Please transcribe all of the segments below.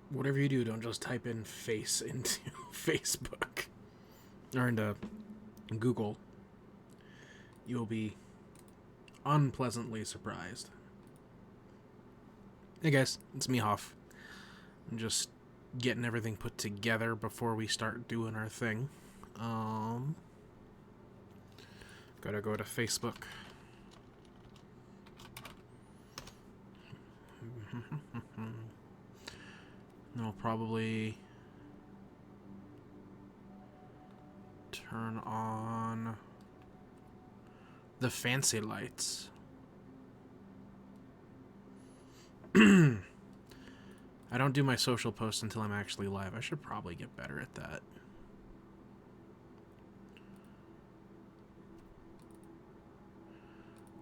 Whatever you do, don't just type in face into Facebook or into Google. You'll be unpleasantly surprised. Hey guys, it's me, Hoff. I'm just getting everything put together before we start doing our thing. Gotta go to Facebook. And I'll probably turn on the fancy lights. I don't do my social posts until I'm actually live. I should probably get better at that.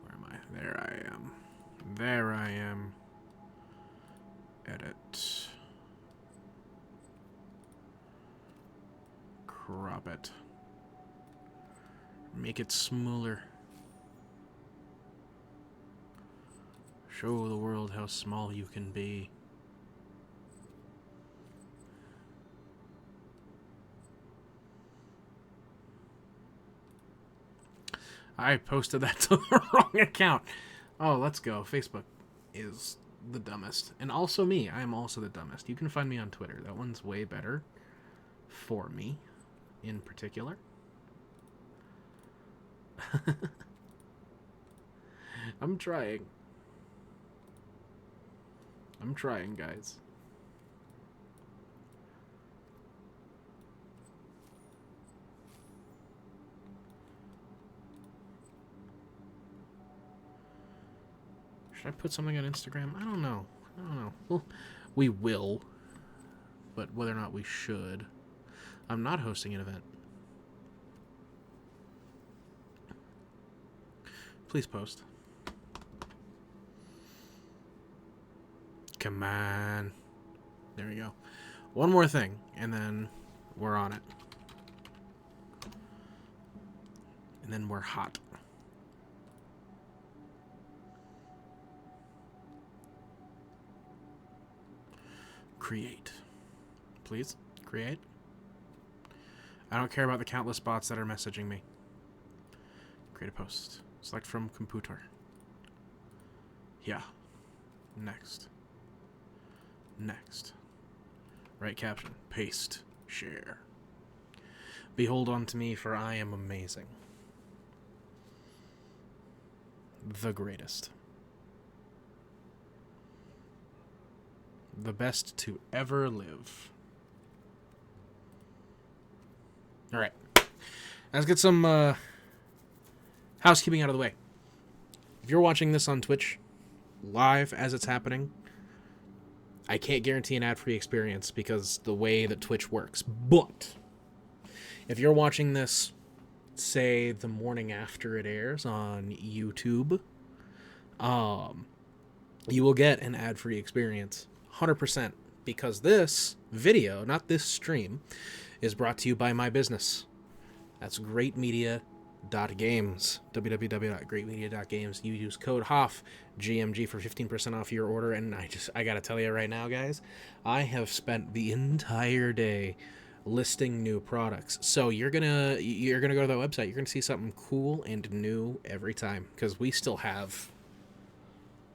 Where am I? There I am. There I am. Edit. Crop it. Make it smaller. Show the world how small you can be. I posted that to the wrong account. Oh, let's go. Facebook is the dumbest. And also me. I am also the dumbest. You can find me on Twitter. That one's way better for me, in particular. I'm trying. I'm trying, guys. Should I put something on Instagram? I don't know. Well, we will. But whether or not we should. I'm not hosting an event. Please post. Come on. There we go. One more thing, and then we're on it. And then we're hot. Create. Please, create. I don't care about the countless bots that are messaging me. Create a post. Select from computer. Yeah. Next. Next. Write caption. Paste. Share. Behold unto me, for I am amazing. The greatest. The best to ever live. Alright. Let's get some housekeeping out of the way. If you're watching this on Twitch, live as it's happening, I can't guarantee an ad-free experience because the way that Twitch works. But if you're watching this, say, the morning after it airs on YouTube, you will get an ad-free experience. 100%. Because this video, not this stream, is brought to you by my business. That's greatmedia.games. www.greatmedia.games. You use code HOFF, GMG, for 15% off your order. And I gotta tell you right now, guys, I have spent the entire day listing new products. So you're gonna go to that website. You're gonna see something cool and new every time, because we still have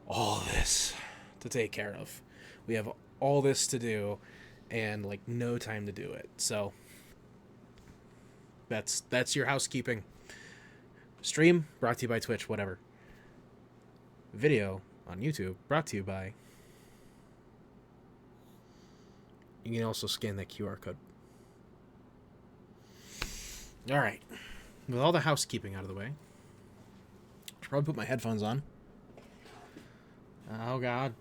all this to take care of. We have all this to do and like no time to do it. So that's your housekeeping. Stream brought to you by Twitch, whatever. Video on YouTube brought to you by. You can also scan that QR code. All right. With all the housekeeping out of the way, I should probably put my headphones on. Oh God.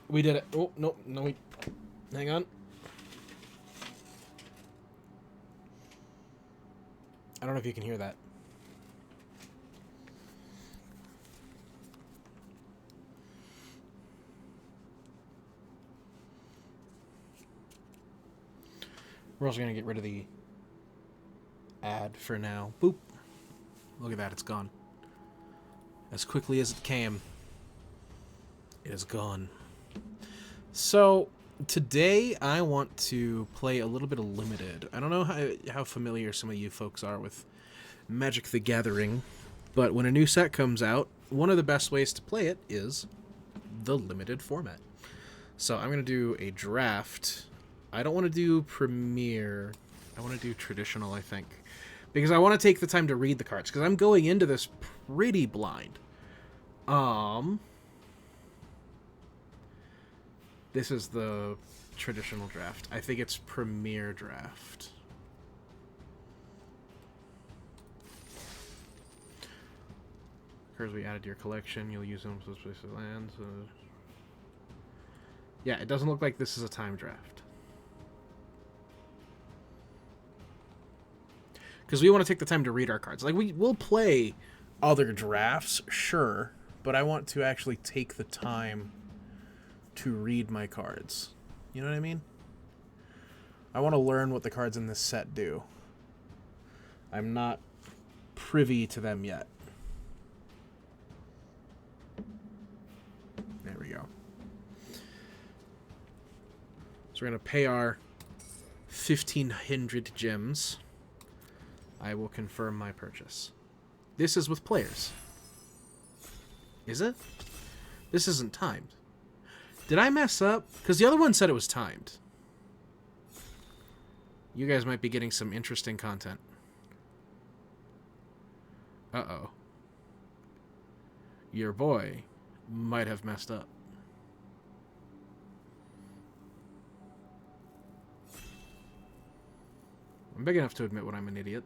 We did it. Oh, no, wait. Hang on. I don't know if you can hear that. We're also going to get rid of the ad for now. Boop. Look at that. It's gone. As quickly as it came. It is gone. So, today I want to play a little bit of Limited. I don't know how familiar some of you folks are with Magic the Gathering, but when a new set comes out, one of the best ways to play it is the Limited format. So I'm going to do a draft. I don't want to do Premier. I want to do Traditional, I think. Because I want to take the time to read the cards, because I'm going into this pretty blind. This is the Traditional draft. I think it's Premier draft. Cards we added to your collection, you'll use them to specific lands. Yeah, it doesn't look like this is a time draft. Because we want to take the time to read our cards. Like, we'll play other drafts, sure, but I want to actually take the time to read my cards. You know what I mean? I want to learn what the cards in this set do. I'm not privy to them yet. There we go. So we're going to pay our 1,500 gems. I will confirm my purchase. This is with players. Is it? This isn't timed. Did I mess up? Because the other one said it was timed. You guys might be getting some interesting content. Uh-oh. Your boy might have messed up. I'm big enough to admit when I'm an idiot.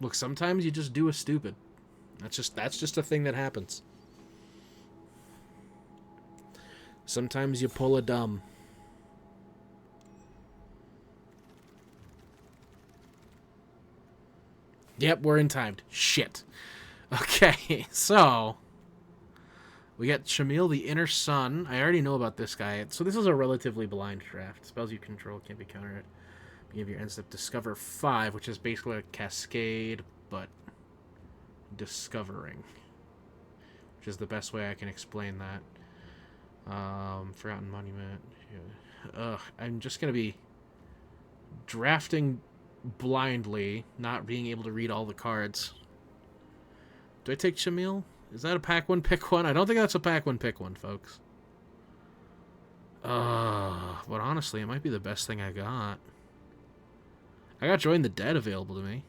Look, sometimes you just do a stupid. That's just a thing that happens. Sometimes you pull a dumb. Yep, we're in timed. Shit. Okay, so we got Shamil, the Inner Sun. I already know about this guy. So this is a relatively blind draft. Spells you control can't be countered. Give your end step Discover 5, which is basically a Cascade, but discovering. Which is the best way I can explain that. Forgotten Monument. Yeah. I'm just going to be drafting blindly, not being able to read all the cards. Do I take Shamil? Is that a pack one, pick one? I don't think that's a pack one, pick one, folks. But honestly, it might be the best thing I got. I got Join the Dead available to me.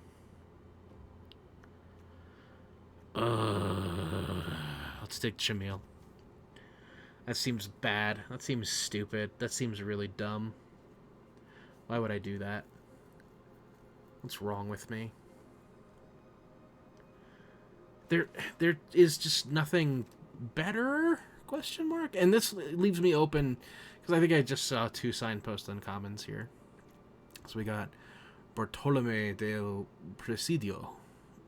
Let's take Shamil. That seems bad. That seems stupid. That seems really dumb. Why would I do that? What's wrong with me? There is just nothing better? Question mark. And this leaves me open because I think I just saw 2 signpost uncommons here. So we got Bartolome del Presidio.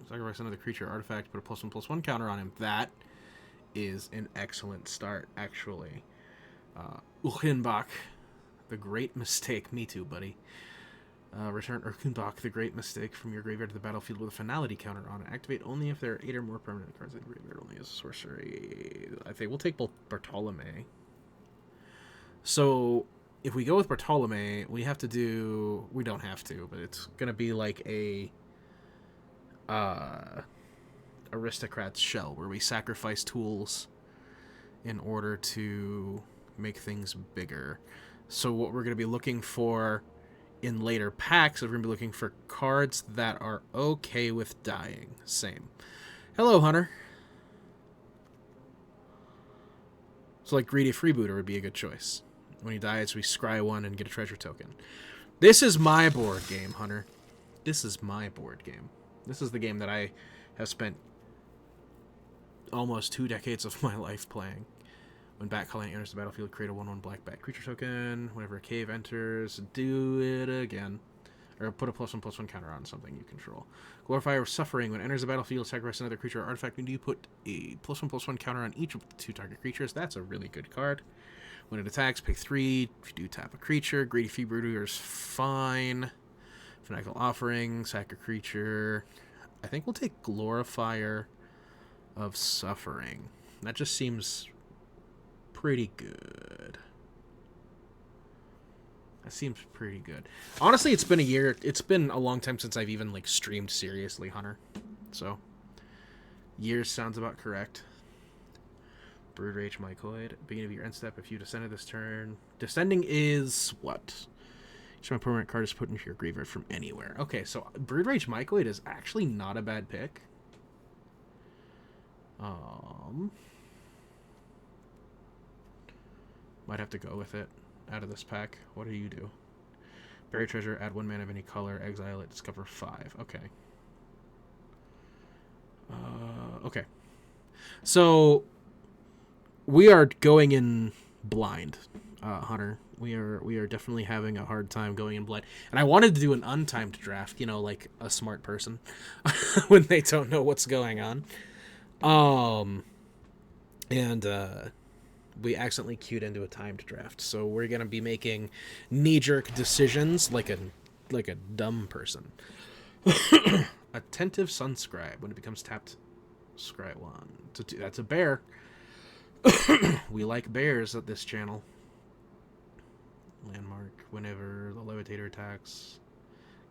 Sacrifice another creature artifact, put a +1/+1 counter on him. That is an excellent start, actually. Uchenbach, the Great Mistake. Me too, buddy. Return Urkunbach, the Great Mistake, from your graveyard to the battlefield with a finality counter on it. Activate only if there are 8 or more permanent cards in the graveyard, only as a sorcery. I think we'll take both Bartolome. So if we go with Bartolome, we have to do... We don't have to, but it's going to be like a Aristocrats shell, where we sacrifice tools in order to make things bigger. So what we're going to be looking for in later packs is we're going to be looking for cards that are okay with dying. Same. Hello, Hunter. So like Greedy Freebooter would be a good choice. When he dies, we scry 1 and get a treasure token. This is my board game, Hunter. This is my board game. This is the game that I have spent almost 2 decades of my life playing. When Bat-Calling enters the battlefield, create a 1/1 black bat creature token. Whenever a cave enters, do it again. Or put a +1/+1 counter on something you control. Glorifier of Suffering. When it enters the battlefield, sacrifice another creature or artifact. And do you put a +1/+1 counter on each of the 2 target creatures? That's a really good card. When it attacks, pay 3. If you do tap a creature, Greedy Freebooter is fine. Fanatical Offering, sack a creature. I think we'll take Glorifier of Suffering. That just seems pretty good. That seems pretty good. Honestly, it's been a year. It's been a long time since I've even like streamed seriously Hunter. So, years sounds about correct. Brood Rage Mycoid. Beginning of your end step. If you descended this turn, descending is what? Each my permanent card is put into your graveyard from anywhere. Okay, so Brood Rage Mycoid is actually not a bad pick. Might have to go with it out of this pack. What do you do? Bury treasure, add 1 mana of any color, exile it, discover 5. Okay. Okay. So we are going in blind, Hunter. We are definitely having a hard time going in blind. And I wanted to do an untimed draft, you know, like a smart person when they don't know what's going on. We accidentally queued into a timed draft. So we're going to be making knee-jerk decisions like a dumb person. Attentive Sunscribe. When it becomes tapped, scry 1. That's a bear. We like bears at this channel. Landmark. Whenever the Levitator attacks,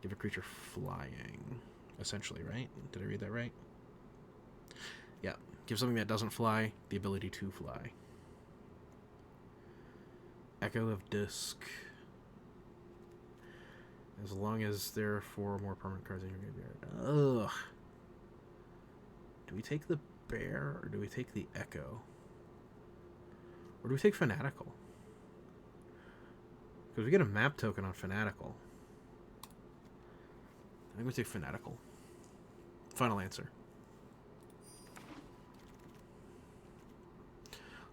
give a creature flying. Essentially, right? Did I read that right? Yeah. Give something that doesn't fly the ability to fly. Echo of Disc. As long as there are 4 more permanent cards in your graveyard. Ugh. Do we take the bear or do we take the Echo? Or do we take Fanatical? Because we get a map token on Fanatical. I think we take Fanatical. Final answer.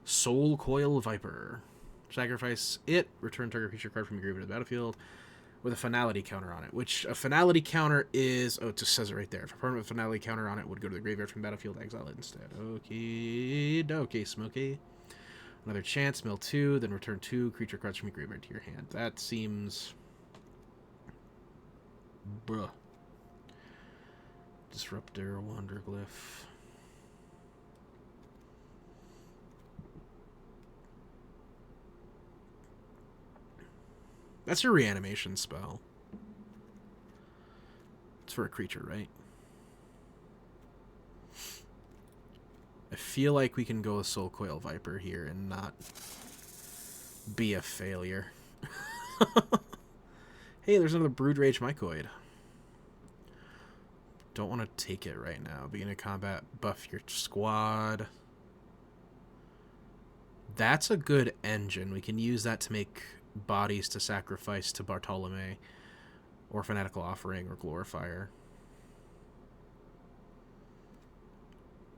Soul Coil Viper. Sacrifice it. Return target creature card from your graveyard to the battlefield with a finality counter on it. Which a finality counter is... Oh, it just says it right there. If a permanent finality counter on it would go to the graveyard from battlefield, exile it instead. Okay, Smokey. Another chance, mill 2, then return 2 creature cards from your graveyard to your hand. That seems... Bruh. Disruptor, Wanderglyph. That's a reanimation spell. It's for a creature, right? I feel like we can go with Soul Coil Viper here and not be a failure. Hey, there's another Brood Rage Mycoid. Don't want to take it right now. Beginning of combat, buff your squad. That's a good engine. We can use that to make bodies to sacrifice to Bartolome or Fanatical Offering or Glorifier.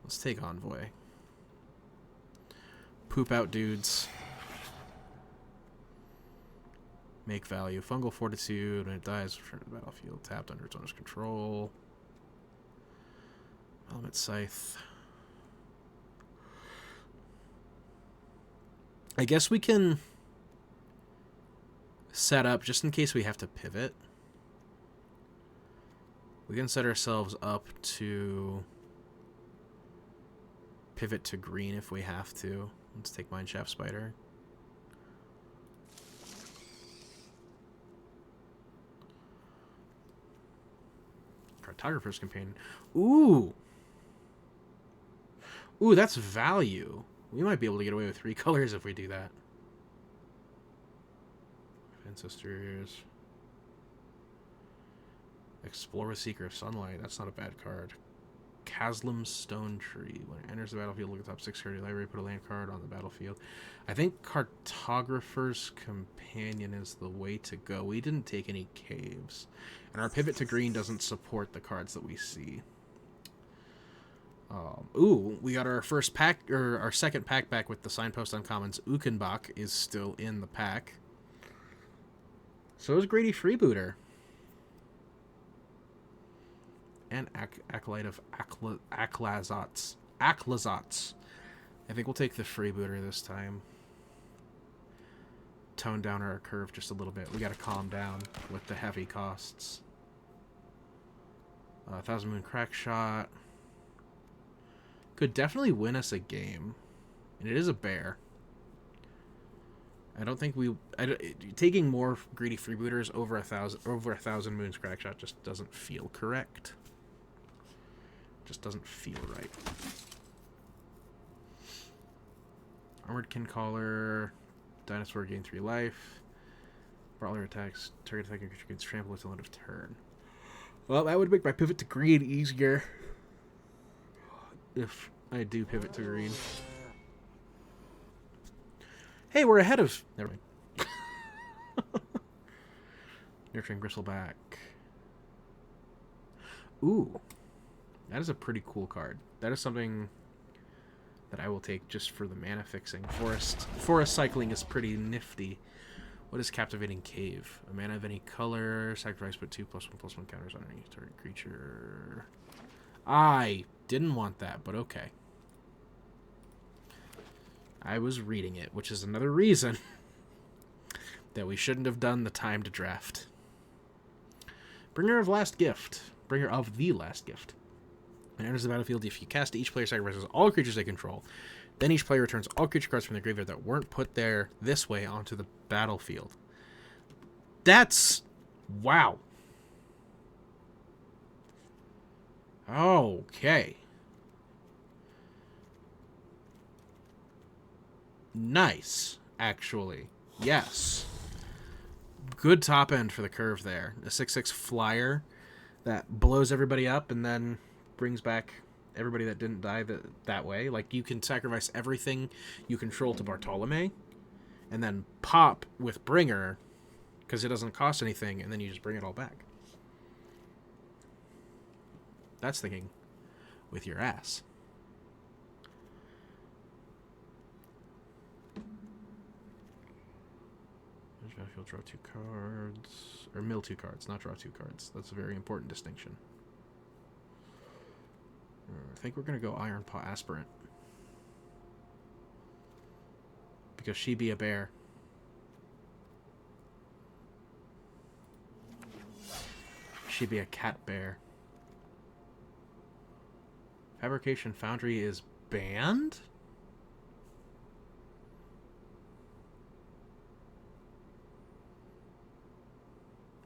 Let's take Envoy. Poop out dudes. Make value. Fungal Fortitude. When it dies, return to the battlefield. Tapped under its owner's control. Element Scythe. I guess we can set up, just in case we have to pivot. We can set ourselves up to pivot to green if we have to. Let's take Mineshaft Spider. Cartographer's Companion. Ooh! Ooh, that's value. We might be able to get away with 3 colors if we do that. Ancestors. Explore a Seeker of Sunlight. That's not a bad card. Caslam Stone Tree. When it enters the battlefield, look at the top 6 card of your library, put a land card on the battlefield. I think Cartographer's Companion is the way to go. We didn't take any caves. And our pivot to green doesn't support the cards that we see. Ooh, we got our first pack, or our second pack back with the Signpost Uncommons. Ukenbach is still in the pack. So is Greedy Freebooter. And Acolyte of Aclazats. I think we'll take the Freebooter this time. tone down our curve just a little bit. We gotta calm down with the heavy costs. Thousand Moon Crack Shot. Could definitely win us a game. And it is a bear. I don't think we... taking more greedy freebooters over a thousand Moons Crack Shot just doesn't feel correct. Just doesn't feel right. Armored Kincaller. Dinosaur gain 3 life. Brawler attacks. Target attacking creature gains trample until end of turn. Well, that would make my pivot to green easier. If I do pivot to green. Hey, we're ahead of... Never mind. Nurturing Bristleback. Ooh. That is a pretty cool card. That is something that I will take just for the mana fixing. Forest cycling is pretty nifty. What is Captivating Cave? A mana of any color. Sacrifice put 2/1/1 counters on any target creature. I didn't want that, but okay. I was reading it, which is another reason that we shouldn't have done the time to draft. Bringer of Last Gift. Bringer of the Last Gift. When it enters the battlefield, if you cast it, each player sacrifices all creatures they control. Then each player returns all creature cards from their graveyard that weren't put there this way onto the battlefield. That's... wow. Okay. Nice, actually. Yes. Good top end for the curve there. A 6/6 flyer that blows everybody up and then brings back everybody that didn't die that way. Like, you can sacrifice everything you control to Bartolome and then pop with Bringer because it doesn't cost anything, and then you just bring it all back. That's thinking with your ass. Battlefield, draw 2 cards. Or mill 2 cards, not draw 2 cards. That's a very important distinction. I think we're going to go Iron Paw Aspirant. Because she be a bear. She be a cat bear. Fabrication Foundry is banned?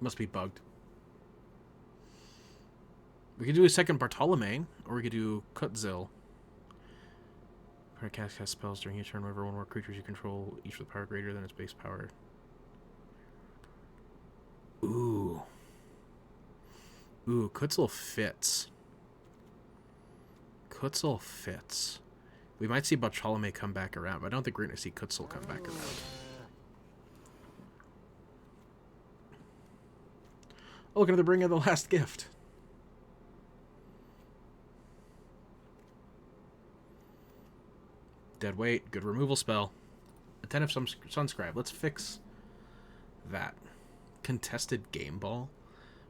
Must be bugged. We could do a second Bartolome, or we could do Kutzil. Cast spells during each turn whenever one more creatures you control, each with power greater than its base power. Ooh. Ooh, Kutzil fits. Kutzil fits. We might see Bartolome come back around, but I don't think we're going to see Kutzil come back around. Oh, look, another Bringer of the Last Gift. Dead weight, good removal spell. Attentive Sunscribe. Let's fix that. Contested Game Ball.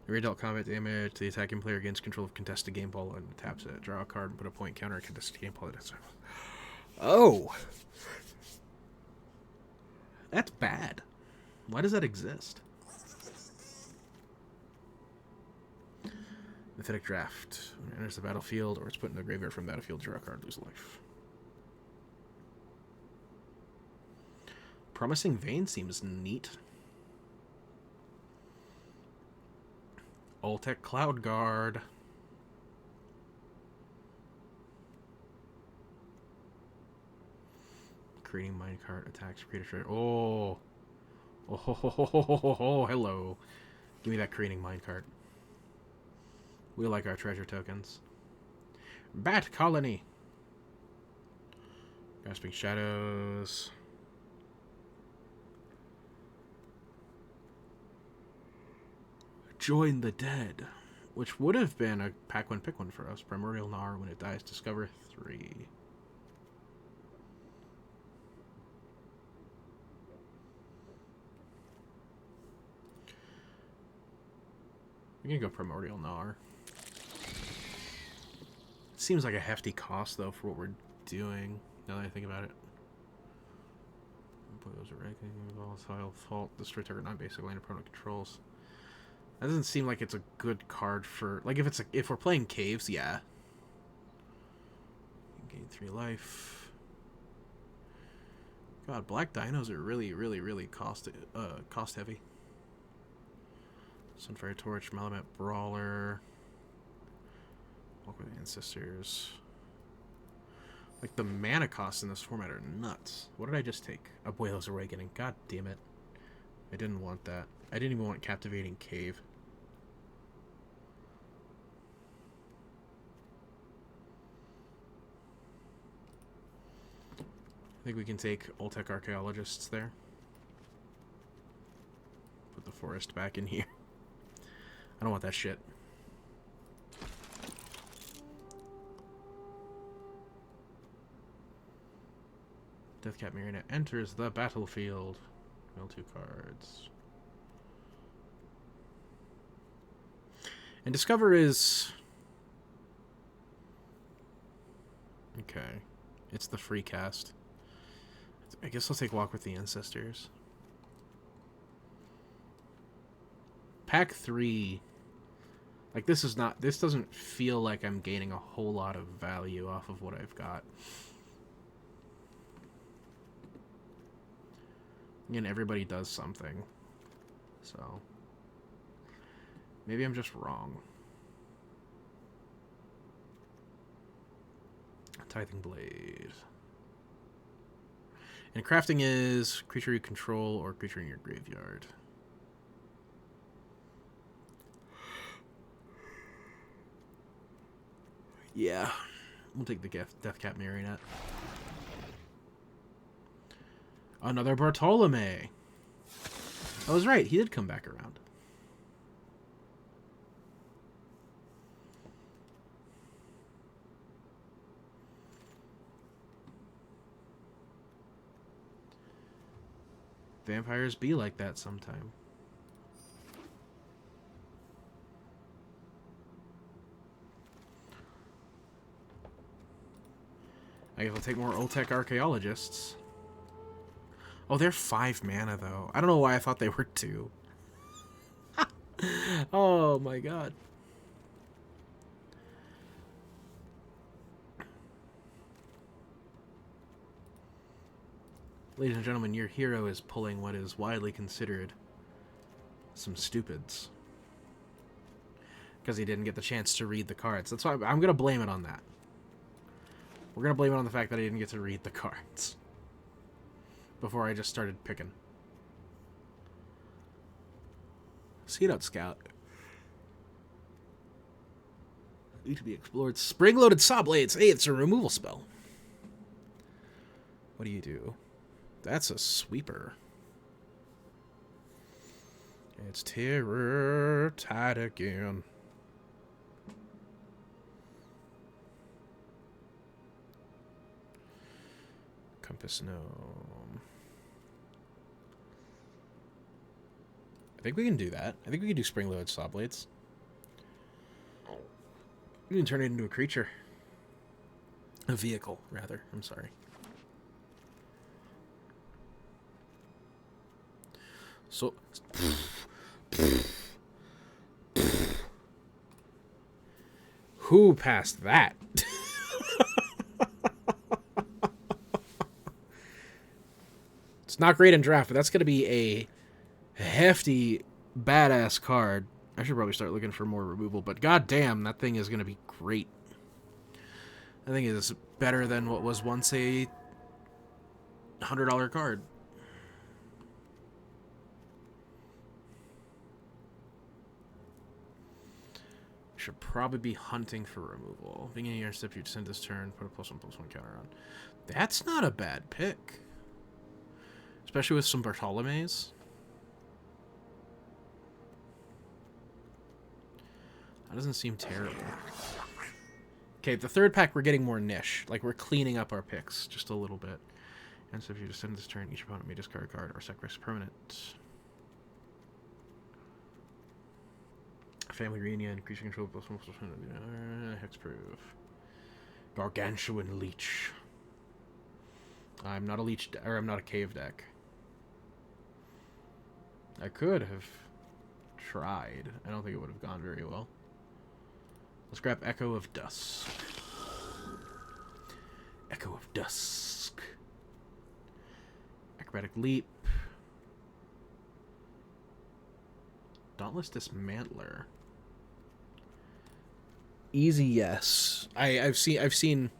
Every dealt combat damage, the attacking player gains control of contested game ball and taps it. Draw a card and put a point counter at contested game ball. Oh! That's bad. Why does that exist? Mythic Draft. When it enters the battlefield, or it's put in the graveyard from the battlefield, draw a card, lose a life. Promising Vein seems neat. Ultec Cloud Guard. Creating minecart attacks creator trade. Oh. Oh, ho, ho, ho, ho, ho, ho, hello. Give me that creating minecart. We like our treasure tokens. Bat Colony. Grasping Shadows. Join the Dead, which would have been a pack one pick one for us. Primordial Gnar, when it dies, discover 3. We can go Primordial Gnar. Seems like a hefty cost though for what we're doing. Now that I think about it, Those are ranking volatile fault. Destroy target non-basic land opponent controls. That doesn't seem like it's a good card for like if we're playing caves, yeah. Gain 3 life. God, black dinos are really cost heavy. Sunfire Torch, Malamet Brawler. Walk with Ancestors. Like, the mana costs in this format are nuts. What did I just take? Abuelo's Awakening. God damn it. I didn't want that. I didn't even want Captivating Cave. I think we can take Oltec Archaeologists there. Put the forest back in here. I don't want that shit. Deathcap Marionette enters the battlefield. Mill 2 cards. And Discover is... okay. It's the free cast. I guess I'll take Walk with the Ancestors. Pack 3. Like, this is not... this doesn't feel like I'm gaining a whole lot of value off of what I've got. And everybody does something. So... maybe I'm just wrong. Tithing Blade. And crafting is creature you control or creature in your graveyard. Yeah. We'll take the Deathcap Marionette. Another Bartolome. I was right. He did come back around. Vampires be like that sometime. I guess I'll take more Oltec Archaeologists. Oh, they're 5 mana, though. I don't know why I thought they were 2. Oh, my God. Ladies and gentlemen, your hero is pulling what is widely considered some stupids. Because he didn't get the chance to read the cards. That's why I'm going to blame it on that. We're going to blame it on the fact that I didn't get to read the cards. Before I just started picking. Seed Out Scout. Need to be explored. Spring-loaded Saw Blades. Hey, it's a removal spell. What do you do? That's a sweeper. It's Terror Tide again. Compass Gnome. I think we can do that. I think we can do Spring-loaded Saw Blades. We can turn it into a creature. A vehicle, rather. I'm sorry. So... who passed that? It's not great in draft, but that's going to be a hefty, badass card. I should probably start looking for more removal, but goddamn, that thing is going to be great. I think it is better than what was once a $100 card. Should probably be hunting for removal. Beginning of your step, you send this turn, put a +1/+1 counter on. That's not a bad pick. Especially with some Bartolome's. That doesn't seem terrible. Okay, the third pack, we're getting more niche. Like, we're cleaning up our picks just a little bit. And so if you descend this turn, each opponent may discard a card or sacrifice a permanent. Family Reunion, creature control, +1/+1, hexproof. Gargantuan Leech. I'm not a leech, or I'm not a cave deck. I could have tried. I don't think it would have gone very well. Let's grab Echo of Dusk. Echo of Dusk. Acrobatic Leap. Dauntless Dismantler. Easy yes. I've seen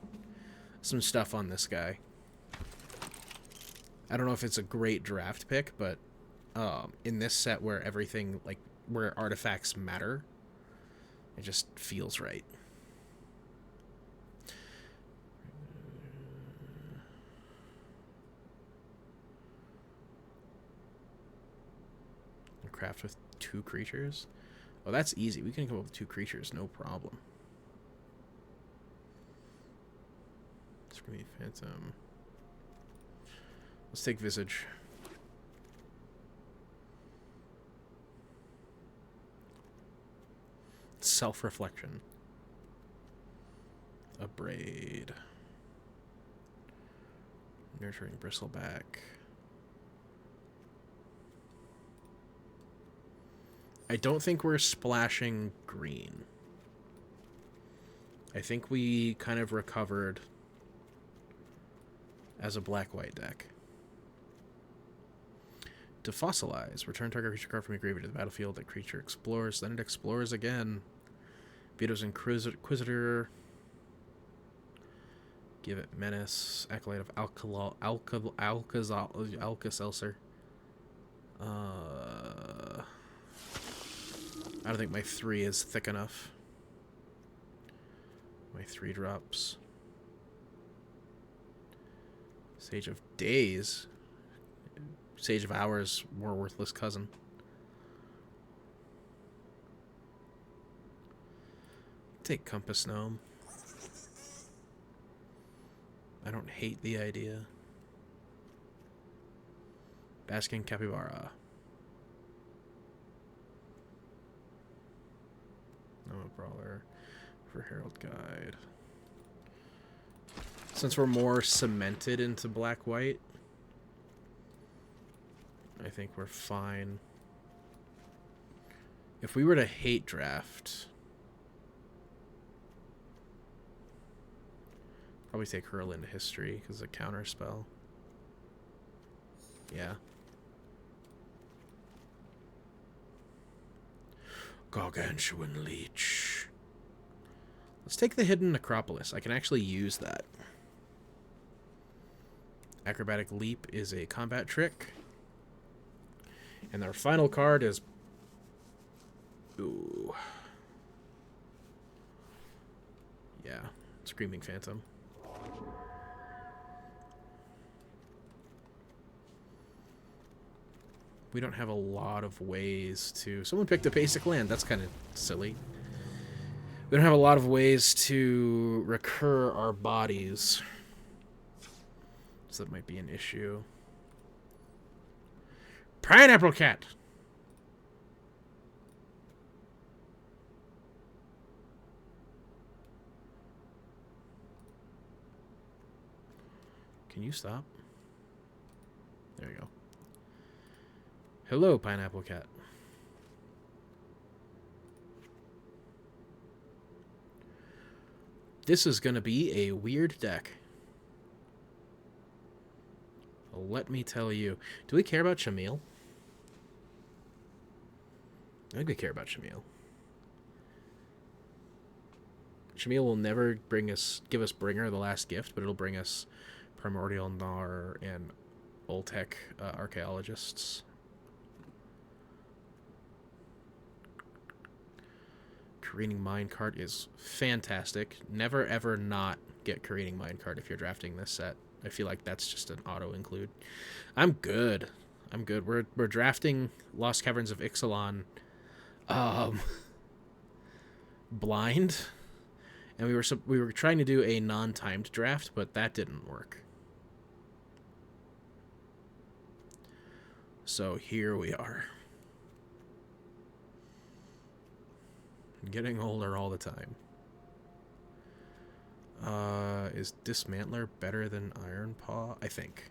some stuff on this guy. I don't know if it's a great draft pick, but in this set where everything, like, where artifacts matter, it just feels right. Craft with 2 creatures? Oh, that's easy. We can come up with 2 creatures, no problem. Screamy Phantom. Let's take Visage. Self-reflection. A Braid. Nurturing Bristleback. I don't think we're splashing green. I think we kind of recovered as a black-white deck. To fossilize, return target creature card from your graveyard to the battlefield. That creature explores, then it explores again. Veto's Inquisitor. Give it Menace. Acolyte of Alka-Seltzer. I don't think my 3 is thick enough. My 3 drops. Sage of Days. Sage of Hours, more worthless cousin. Take Compass Gnome. I don't hate the idea. Basking Capybara. No Brawler for Herald Guide. Since we're more cemented into black-white, I think we're fine. If we were to hate draft, probably take Hurl into History because it's a counter spell. Yeah. Gargantuan Leech. Let's take the Hidden Necropolis. I can actually use that. Acrobatic Leap is a combat trick. And our final card is... Ooh. Yeah. Screaming Phantom. We don't have a lot of ways to... Someone picked a basic land. That's kind of silly. We don't have a lot of ways to recur our bodies. So that might be an issue. Pineapple Cat! Can you stop? There you go. Hello, Pineapple Cat. This is going to be a weird deck. Let me tell you. Do we care about Shamil? I think we care about Shamil. Shamil will never give us Bringer, the Last Gift, but it'll bring us Primordial Gnar and Oltec Archaeologists. Careening Minecart is fantastic. Never ever not get Careening Minecart if you're drafting this set. I feel like that's just an auto include. I'm good. I'm good. We're drafting Lost Caverns of Ixalan blind, and we were trying to do a non-timed draft, but that didn't work. So here we are. Getting older all the time. Is Dismantler better than Iron Paw? I think.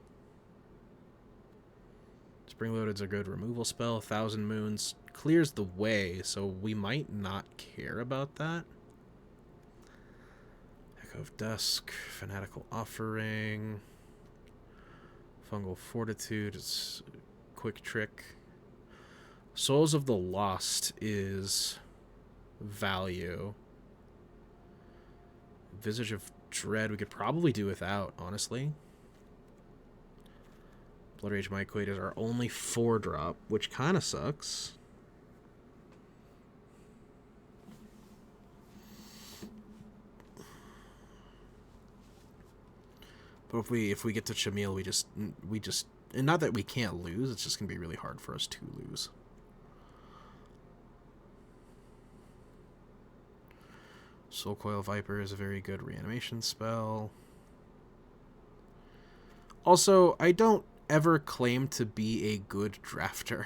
Spring Loaded's a good removal spell. Thousand Moons clears the way, so we might not care about that. Echo of Dusk, Fanatical Offering, Fungal Fortitude, it's Quick Trick. Souls of the Lost is value. Visage of Dread we could probably do without, honestly. Blood Rage Myquade is our only 4-drop, which kind of sucks. But if we get to Chamil, we just and not that we can't lose, it's just gonna be really hard for us to lose. Soul Coil Viper is a very good reanimation spell. Also, I don't ever claim to be a good drafter.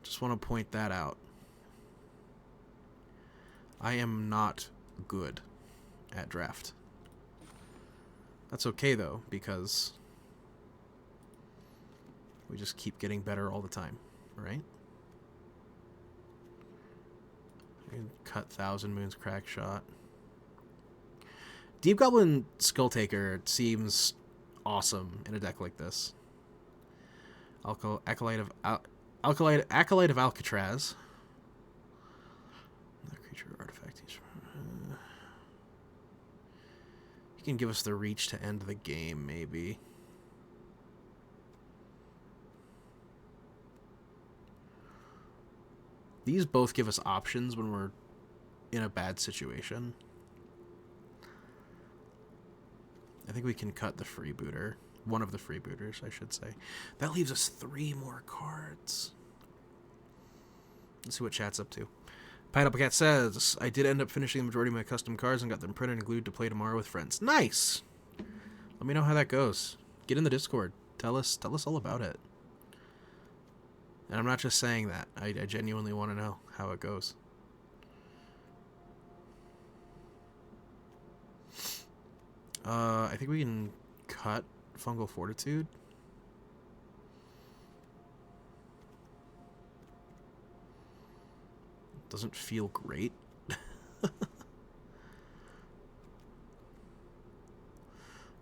Just want to point that out. I am not good at draft. That's okay, though, because we just keep getting better all the time, right? Cut Thousand Moons Crack Shot. Deep Goblin Skulltaker seems awesome in a deck like this. Acolyte of Alcatraz. Another creature artifact. He can give us the reach to end the game, maybe. These both give us options when we're in a bad situation. I think we can cut the freebooter. One of the freebooters, I should say. That leaves us 3 more cards. Let's see what chat's up to. Pineapple Cat says, I did end up finishing the majority of my custom cards and got them printed and glued to play tomorrow with friends. Nice! Let me know how that goes. Get in the Discord. Tell us all about it. And I'm not just saying that. I genuinely want to know how it goes. I think we can cut Fungal Fortitude. Doesn't feel great. Gotta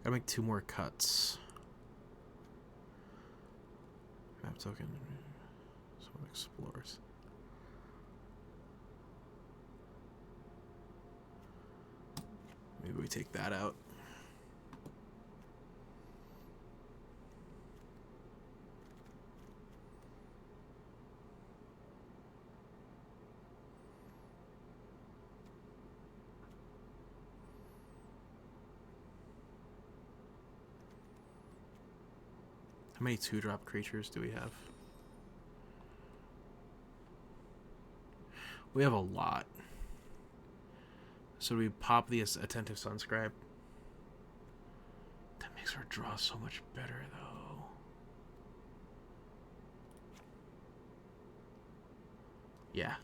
make 2 more cuts. Map token. Someone explores. Maybe we take that out. How many 2-drop creatures do we have? We have a lot. So we pop the Attentive Sunscribe. That makes our draw so much better, though. Yeah.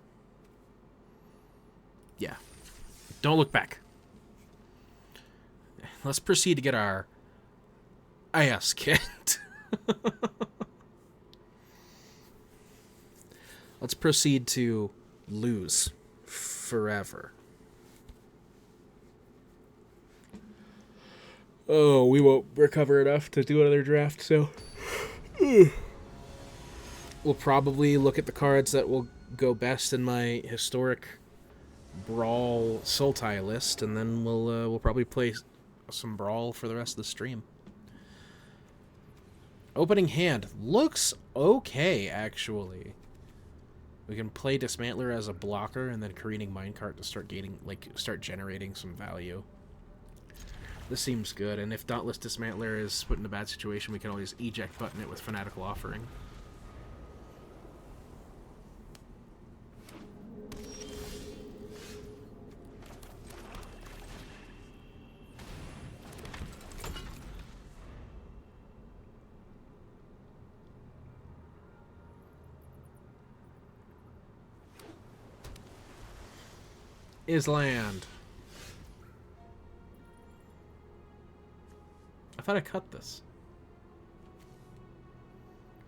Yeah. Don't look back. Let's proceed to get our IS kit. Let's proceed to lose forever. Oh, we won't recover enough to do another draft, so we'll probably look at the cards that will go best in my historic Brawl Sultai list, and then we'll probably play some Brawl for the rest of the stream. Opening hand looks okay, actually. We can play Dismantler as a blocker and then Careening Minecart to start generating some value. This seems good, and if Dauntless Dismantler is put in a bad situation, we can always eject button it with Fanatical Offering. Island. I thought I cut this.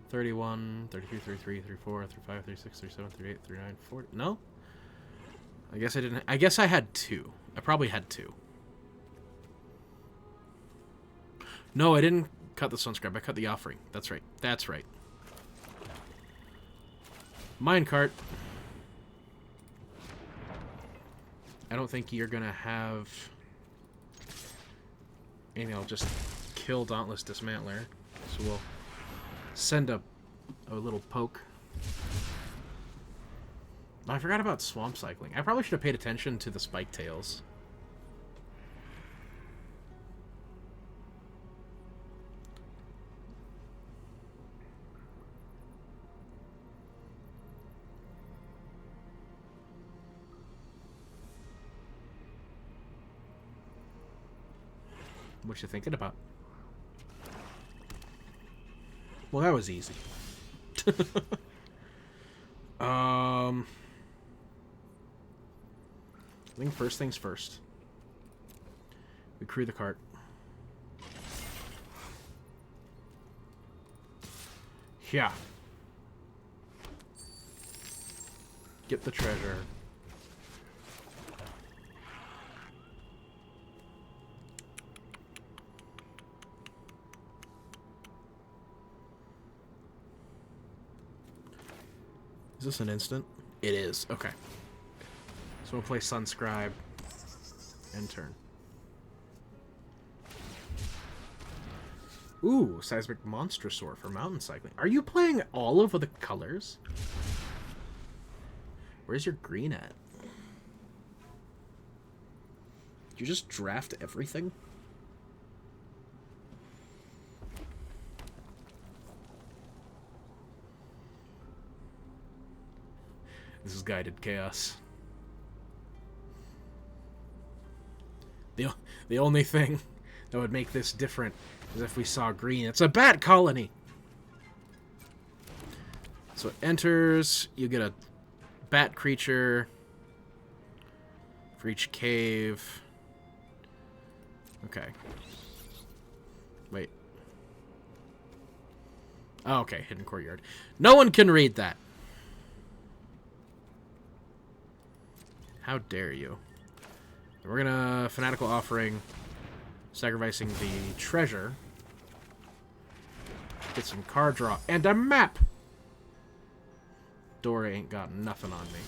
31, 32, 33, 34, 35, 36, 37, 38, 39, 40. No? I guess I didn't. I guess I had 2. I probably had 2. No, I didn't cut the sunscribe. I cut the offering. That's right. That's right. Minecart. I don't think you're gonna have anything. I'll just kill Dauntless Dismantler. So we'll send a little poke. Oh, I forgot about swamp cycling. I probably should have paid attention to the spike tails. What you thinking about? Well, that was easy. I think first things first. We crew the cart. Yeah. Get the treasure. Is this an instant? It is. Okay. So we'll play Sunscribe and turn. Ooh, Seismic Monstrosaur for mountain cycling. Are you playing all of the colors? Where's your green at? Did you just draft everything? This is guided chaos. The only thing that would make this different is if we saw green. It's a bat colony! So it enters, you get a bat creature for each cave. Okay. Wait. Oh, okay, hidden courtyard. No one can read that! How dare you? We're gonna Fanatical Offering, sacrificing the treasure. Get some card draw and a map! Dora ain't got nothing on me.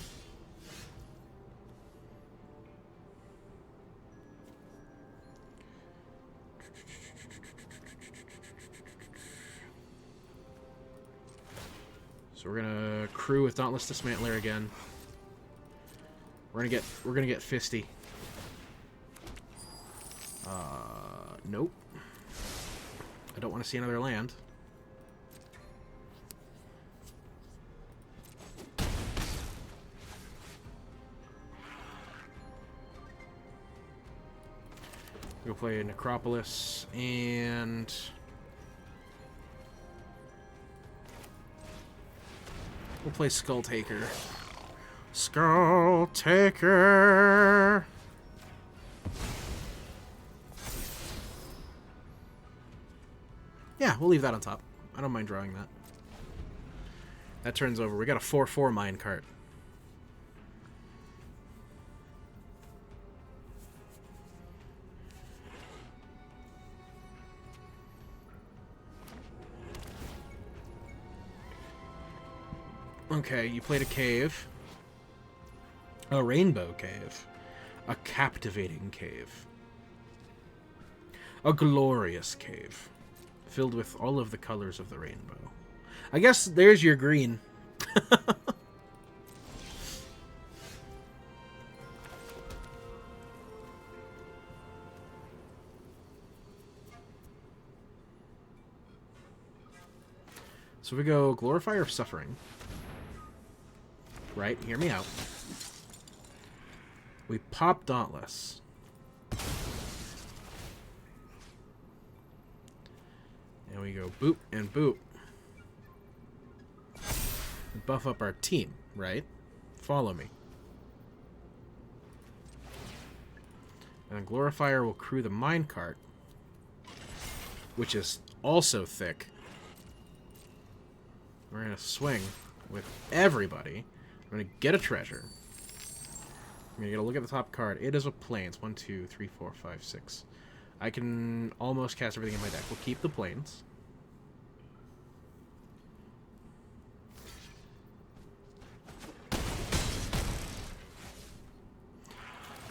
So we're gonna crew with Dauntless Dismantler again. We're gonna get fisty. Nope. I don't want to see another land. We'll play Necropolis and we'll play Skull Taker. Skull Taker. Yeah, we'll leave that on top. I don't mind drawing that. That turns over. We got a 4/4 minecart. Okay, you played a cave. A rainbow cave. A captivating cave. A glorious cave. Filled with all of the colors of the rainbow. I guess there's your green. So we go Glorifier of Suffering. Right, hear me out. We pop Dauntless. And we go boop and boop. We buff up our team, right? Follow me. And then Glorifier will crew the minecart, which is also thick. We're going to swing with everybody. I'm going to get a treasure. I'm going to get a look at the top card. It is a plains. 1, 2, 3, 4, 5, 6. I can almost cast everything in my deck. We'll keep the plains.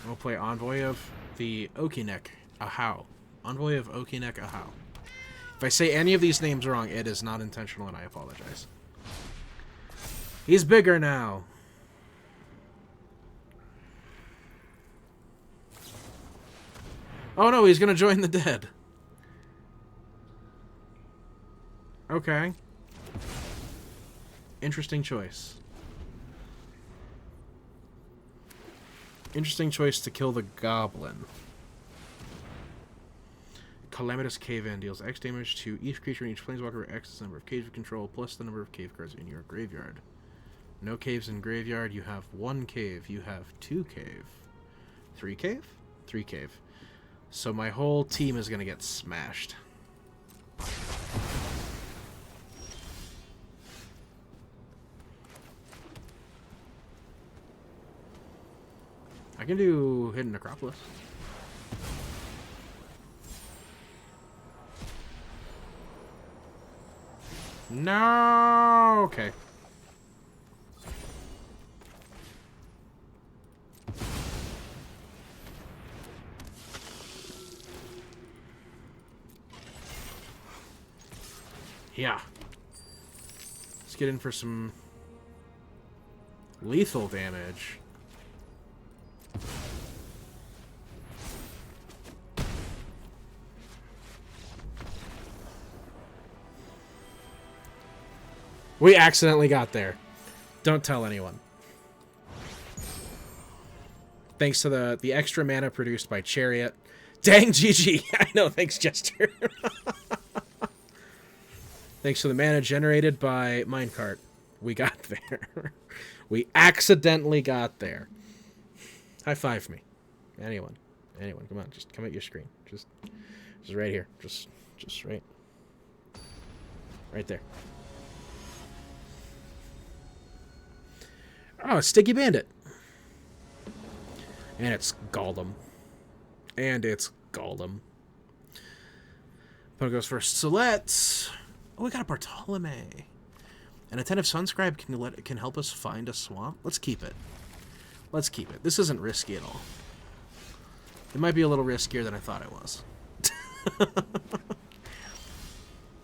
We'll play Envoy of the Okinek Ahau. Envoy of Okinek Ahau. If I say any of these names wrong, it is not intentional and I apologize. He's bigger now. Oh no, he's gonna join the dead. Okay. Interesting choice. Interesting choice to kill the goblin. Calamitous Cave-In deals X damage to each creature in each planeswalker. X is the number of caves you control plus the number of cave cards in your graveyard. No caves in graveyard. You have 1 cave. You have 2 cave. 3 cave? 3 cave. So my whole team is going to get smashed. I can do Hidden Necropolis. No! Okay. Yeah. Let's get in for some lethal damage. We accidentally got there. Don't tell anyone. Thanks to the extra mana produced by Chariot. Dang, GG. I know, thanks, Jester. Thanks to the mana generated by Minecart. We got there. We accidentally got there. High five me. Anyone. Anyone. Come on, just come at your screen. Just right here. Just right there. Oh, Sticky Bandit. And it's Goldem. And it's Goldem. Opponent goes first. So let's... Oh, we got a Bartolome. An Attentive Sunscribe can help us find a swamp. Let's keep it. Let's keep it. This isn't risky at all. It might be a little riskier than I thought it was.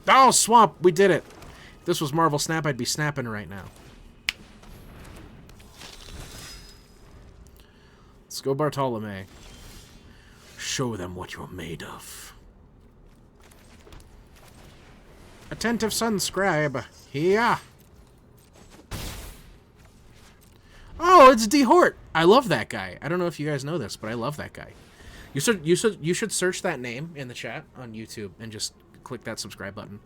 Oh, swamp! We did it! If this was Marvel Snap, I'd be snapping right now. Let's go Bartolome. Show them what you're made of. Attentive Sunscribe. Yeah. Oh, it's D. Hort. I love that guy. I don't know if you guys know this, but I love that guy. You should search that name in the chat on YouTube and just click that subscribe button.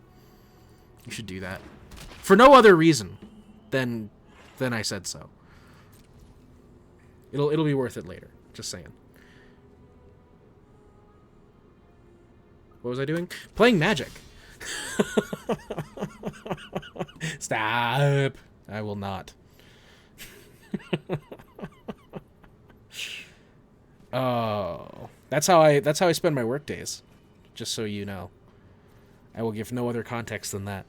You should do that. For no other reason than I said so. It'll be worth it later. Just saying. What was I doing? Playing Magic. Stop. I will not. Oh, that's how I spend my work days. Just so you know. I will give no other context than that.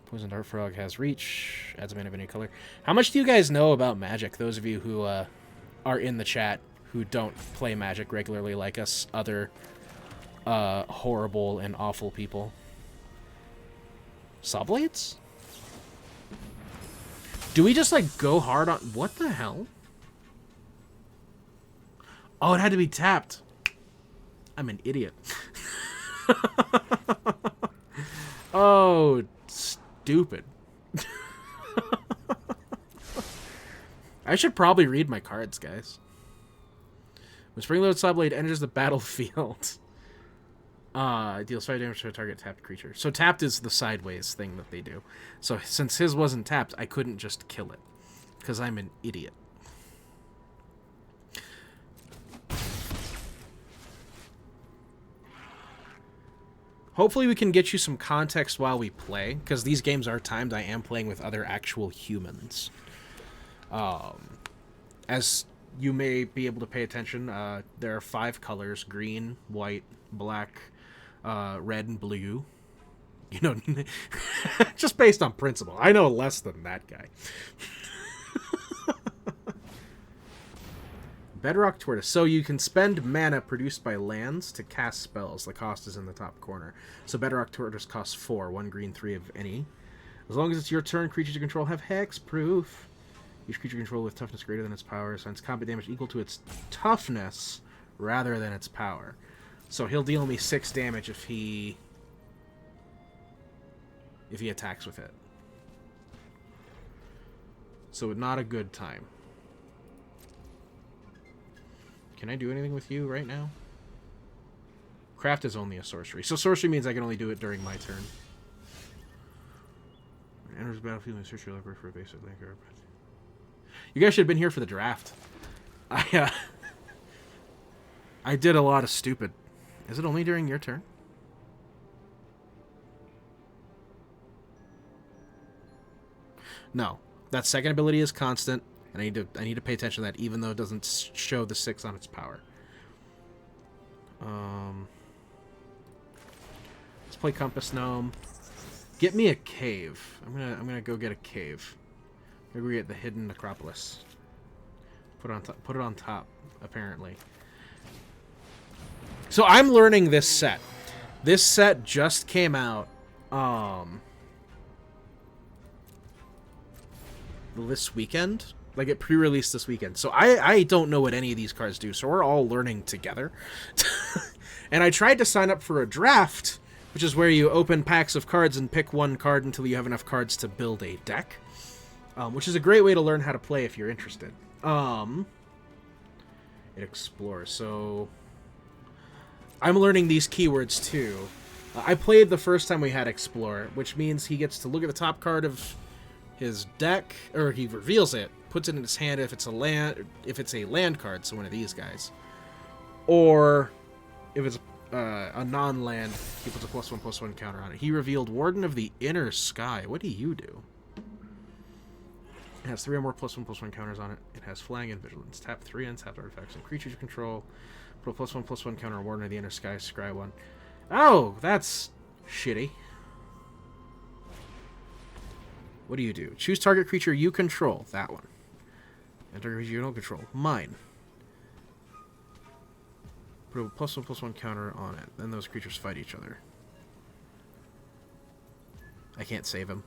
Poison Dart Frog has reach. Adds a mana of any color. How much do you guys know about Magic? Those of you who are in the chat who don't play Magic regularly like us other horrible and awful people. Sawblades? Do we just, like, go hard on... What the hell? Oh, it had to be tapped. I'm an idiot. Oh, stupid. I should probably read my cards, guys. When Springload Sawblade enters the battlefield, deals 5 damage to a target tapped creature. So tapped is the sideways thing that they do. So since his wasn't tapped, I couldn't just kill it. Because I'm an idiot. Hopefully we can get you some context while we play, because these games are timed. I am playing with other actual humans. As you may be able to pay attention, there are 5 colors: green, white, black, red, and blue. You know, just based on principle. I know less than that guy. Bedrock Tortoise. So you can spend mana produced by lands to cast spells. The cost is in the top corner. So Bedrock Tortoise costs 4, 1 green, 3 of any. As long as it's your turn, creatures you control have hexproof. Each creature you control with toughness greater than its power sends combat damage equal to its toughness rather than its power. So he'll deal me 6 damage if he attacks with it. So not a good time. Can I do anything with you right now? Craft is only a sorcery. So sorcery means I can only do it during my turn. When it enters the battlefield, and search your library for a basic land card. You guys should have been here for the draft. I did a lot of stupid. Is it only during your turn? No. That second ability is constant. And I need to pay attention to that, even though it doesn't show the 6 on its power. Let's play Compass Gnome. Get me a cave. I'm gonna go get a cave. I'm gonna go get the hidden necropolis. Put it on top. Apparently. So I'm learning this set. This set just came out. This weekend. Like, it pre-released this weekend. So I don't know what any of these cards do. So we're all learning together. And I tried to sign up for a draft, which is where you open packs of cards and pick one card until you have enough cards to build a deck. Which is a great way to learn how to play if you're interested. It explores. So I'm learning these keywords too. I played the first time we had Explore, which means he gets to look at the top card of his deck, or he reveals it, puts it in his hand if it's a land card, so one of these guys, or if it's a non-land, he puts a +1/+1 counter on it. He revealed Warden of the Inner Sky. What do you do? It has 3 or more +1/+1 counters on it. It has Flying and Vigilance. Tap 3 untapped artifacts and creatures you control. Put a +1/+1 counter on Warden of the Inner Sky. Scry 1. Oh, that's shitty. What do you do? Choose target creature you control. That one. And target creature you don't control. Mine. Put a +1/+1 counter on it. Then those creatures fight each other. I can't save him.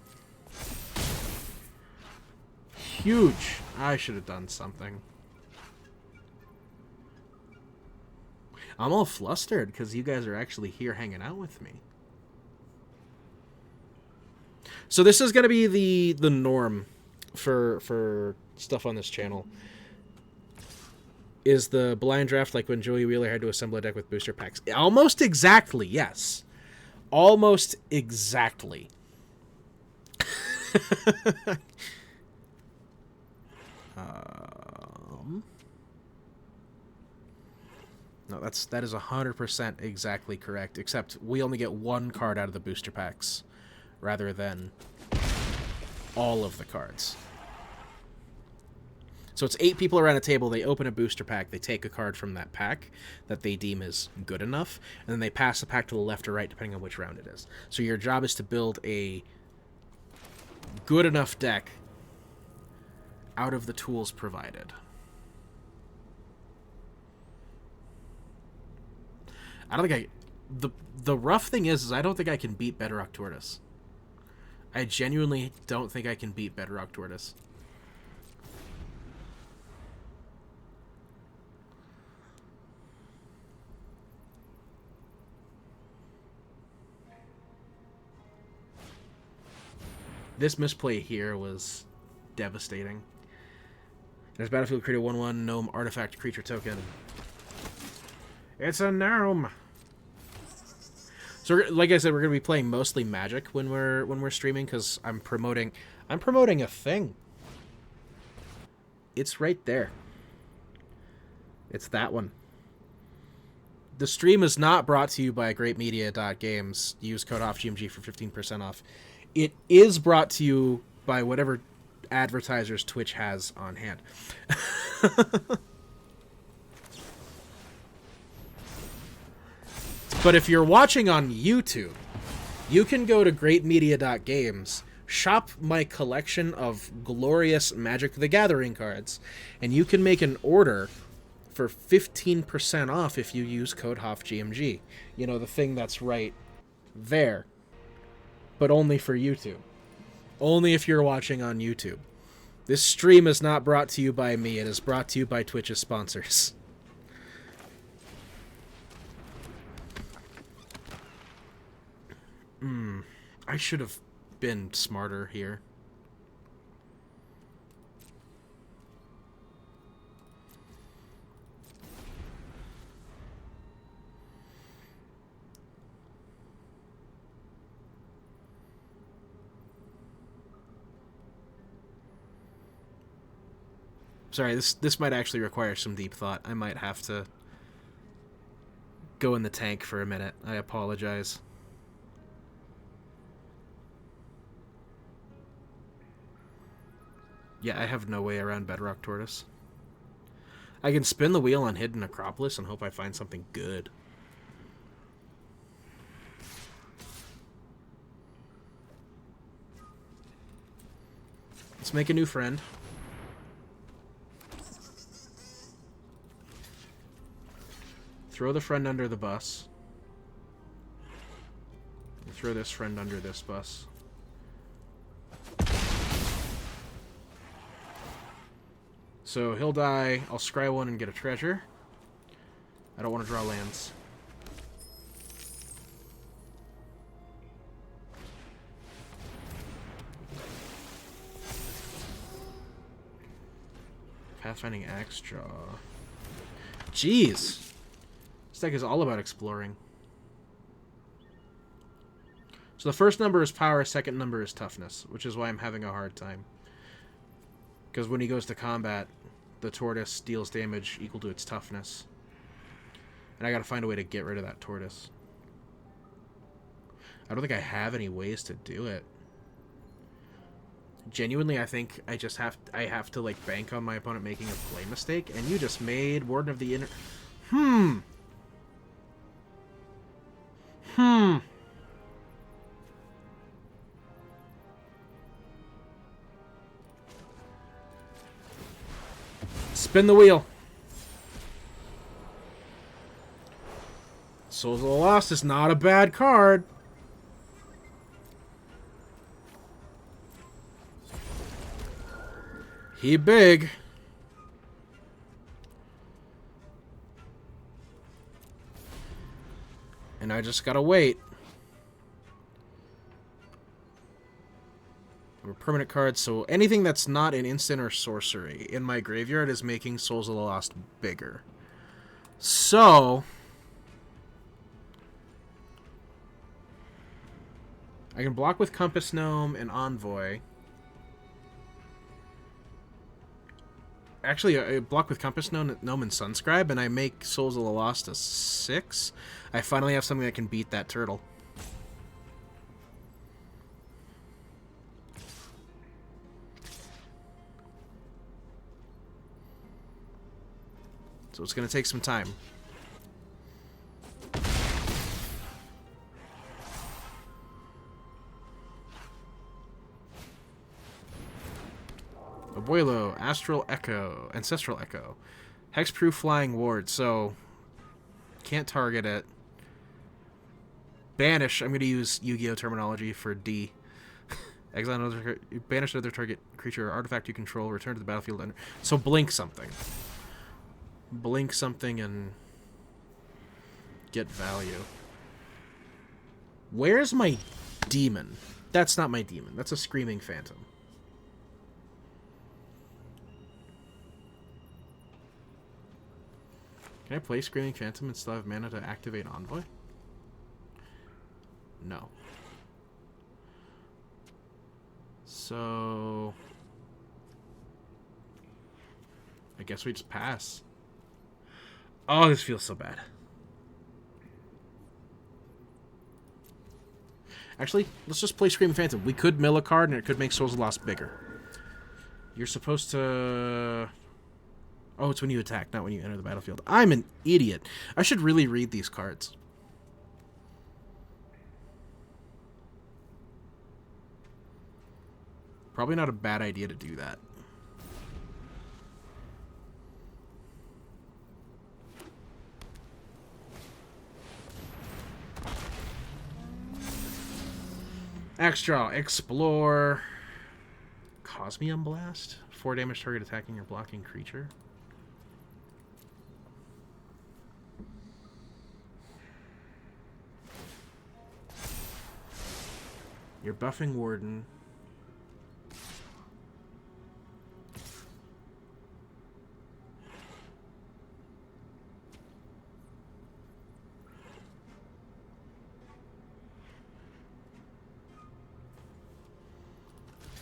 Huge. I should have done something. I'm all flustered because you guys are actually here hanging out with me. So this is going to be the norm for stuff on this channel. Is the blind draft like when Joey Wheeler had to assemble a deck with booster packs? Almost exactly, yes. Almost exactly. No, that is 100% exactly correct, except we only get 1 card out of the booster packs, rather than all of the cards. So it's 8 people around a table, they open a booster pack, they take a card from that pack that they deem is good enough, and then they pass the pack to the left or right, depending on which round it is. So your job is to build a good enough deck out of the tools provided. I don't think the rough thing is I don't think I can beat Bedrock Tortoise. I genuinely don't think I can beat Bedrock Tortoise. This misplay here was devastating. There's battlefield, create a 1/1 gnome artifact creature token. It's a gnome. So, like I said, we're gonna be playing mostly Magic when we're streaming because I'm promoting a thing. It's right there. It's that one. The stream is not brought to you by greatmedia.games. Use code OFFGMG for 15% off. It is brought to you by whatever advertisers Twitch has on hand. But if you're watching on YouTube, you can go to greatmedia.games, shop my collection of glorious Magic the Gathering cards, and you can make an order for 15% off if you use code HOFFGMG. You know, the thing that's right there. But only for YouTube. Only if you're watching on YouTube. This stream is not brought to you by me. It is brought to you by Twitch's sponsors. I should have been smarter here. Sorry, this might actually require some deep thought. I might have to go in the tank for a minute. I apologize. Yeah, I have no way around Bedrock Tortoise. I can spin the wheel on Hidden Acropolis and hope I find something good. Let's make a new friend. Throw the friend under the bus. And throw this friend under this bus. So he'll die. I'll scry one and get a treasure. I don't want to draw lands. Pathfinding Axe Jaw. Jeez! This deck is all about exploring. So the first number is power, second number is toughness, which is why I'm having a hard time. Because when he goes to combat, the tortoise deals damage equal to its toughness. And I gotta find a way to get rid of that tortoise. I don't think I have any ways to do it. Genuinely, I think I just have to like bank on my opponent making a play mistake, and you just made Warden of the Inner. Spin the wheel. Souls of the Lost is not a bad card. He big. And I just gotta wait. We're permanent cards, so anything that's not an instant or sorcery in my graveyard is making Souls of the Lost bigger. So I can block with Compass Gnome and Envoy. Actually, I block with Compass Gnome and Sunscribe, and I make Souls of the Lost a 6. I finally have something that can beat that turtle. So it's going to take some time. Abuelo, Ancestral Echo. Hexproof Flying Ward, so can't target it. Banish, I'm going to use Yu-Gi-Oh! Terminology for D. Exile another, banish another target creature or artifact you control, return to the battlefield. So blink something. Blink something and get value. Where's my demon? That's not my demon. That's a Screaming Phantom. Can I play Screaming Phantom and still have mana to activate Envoy? No. So I guess we just pass. Oh, this feels so bad. Actually, let's just play Screaming Phantom. We could mill a card, and it could make Souls Lost bigger. You're supposed to... Oh, it's when you attack, not when you enter the battlefield. I'm an idiot. I should really read these cards. Probably not a bad idea to do that. Axe draw, explore, Cosmium Blast, 4 damage target attacking or blocking creature. You're buffing Warden.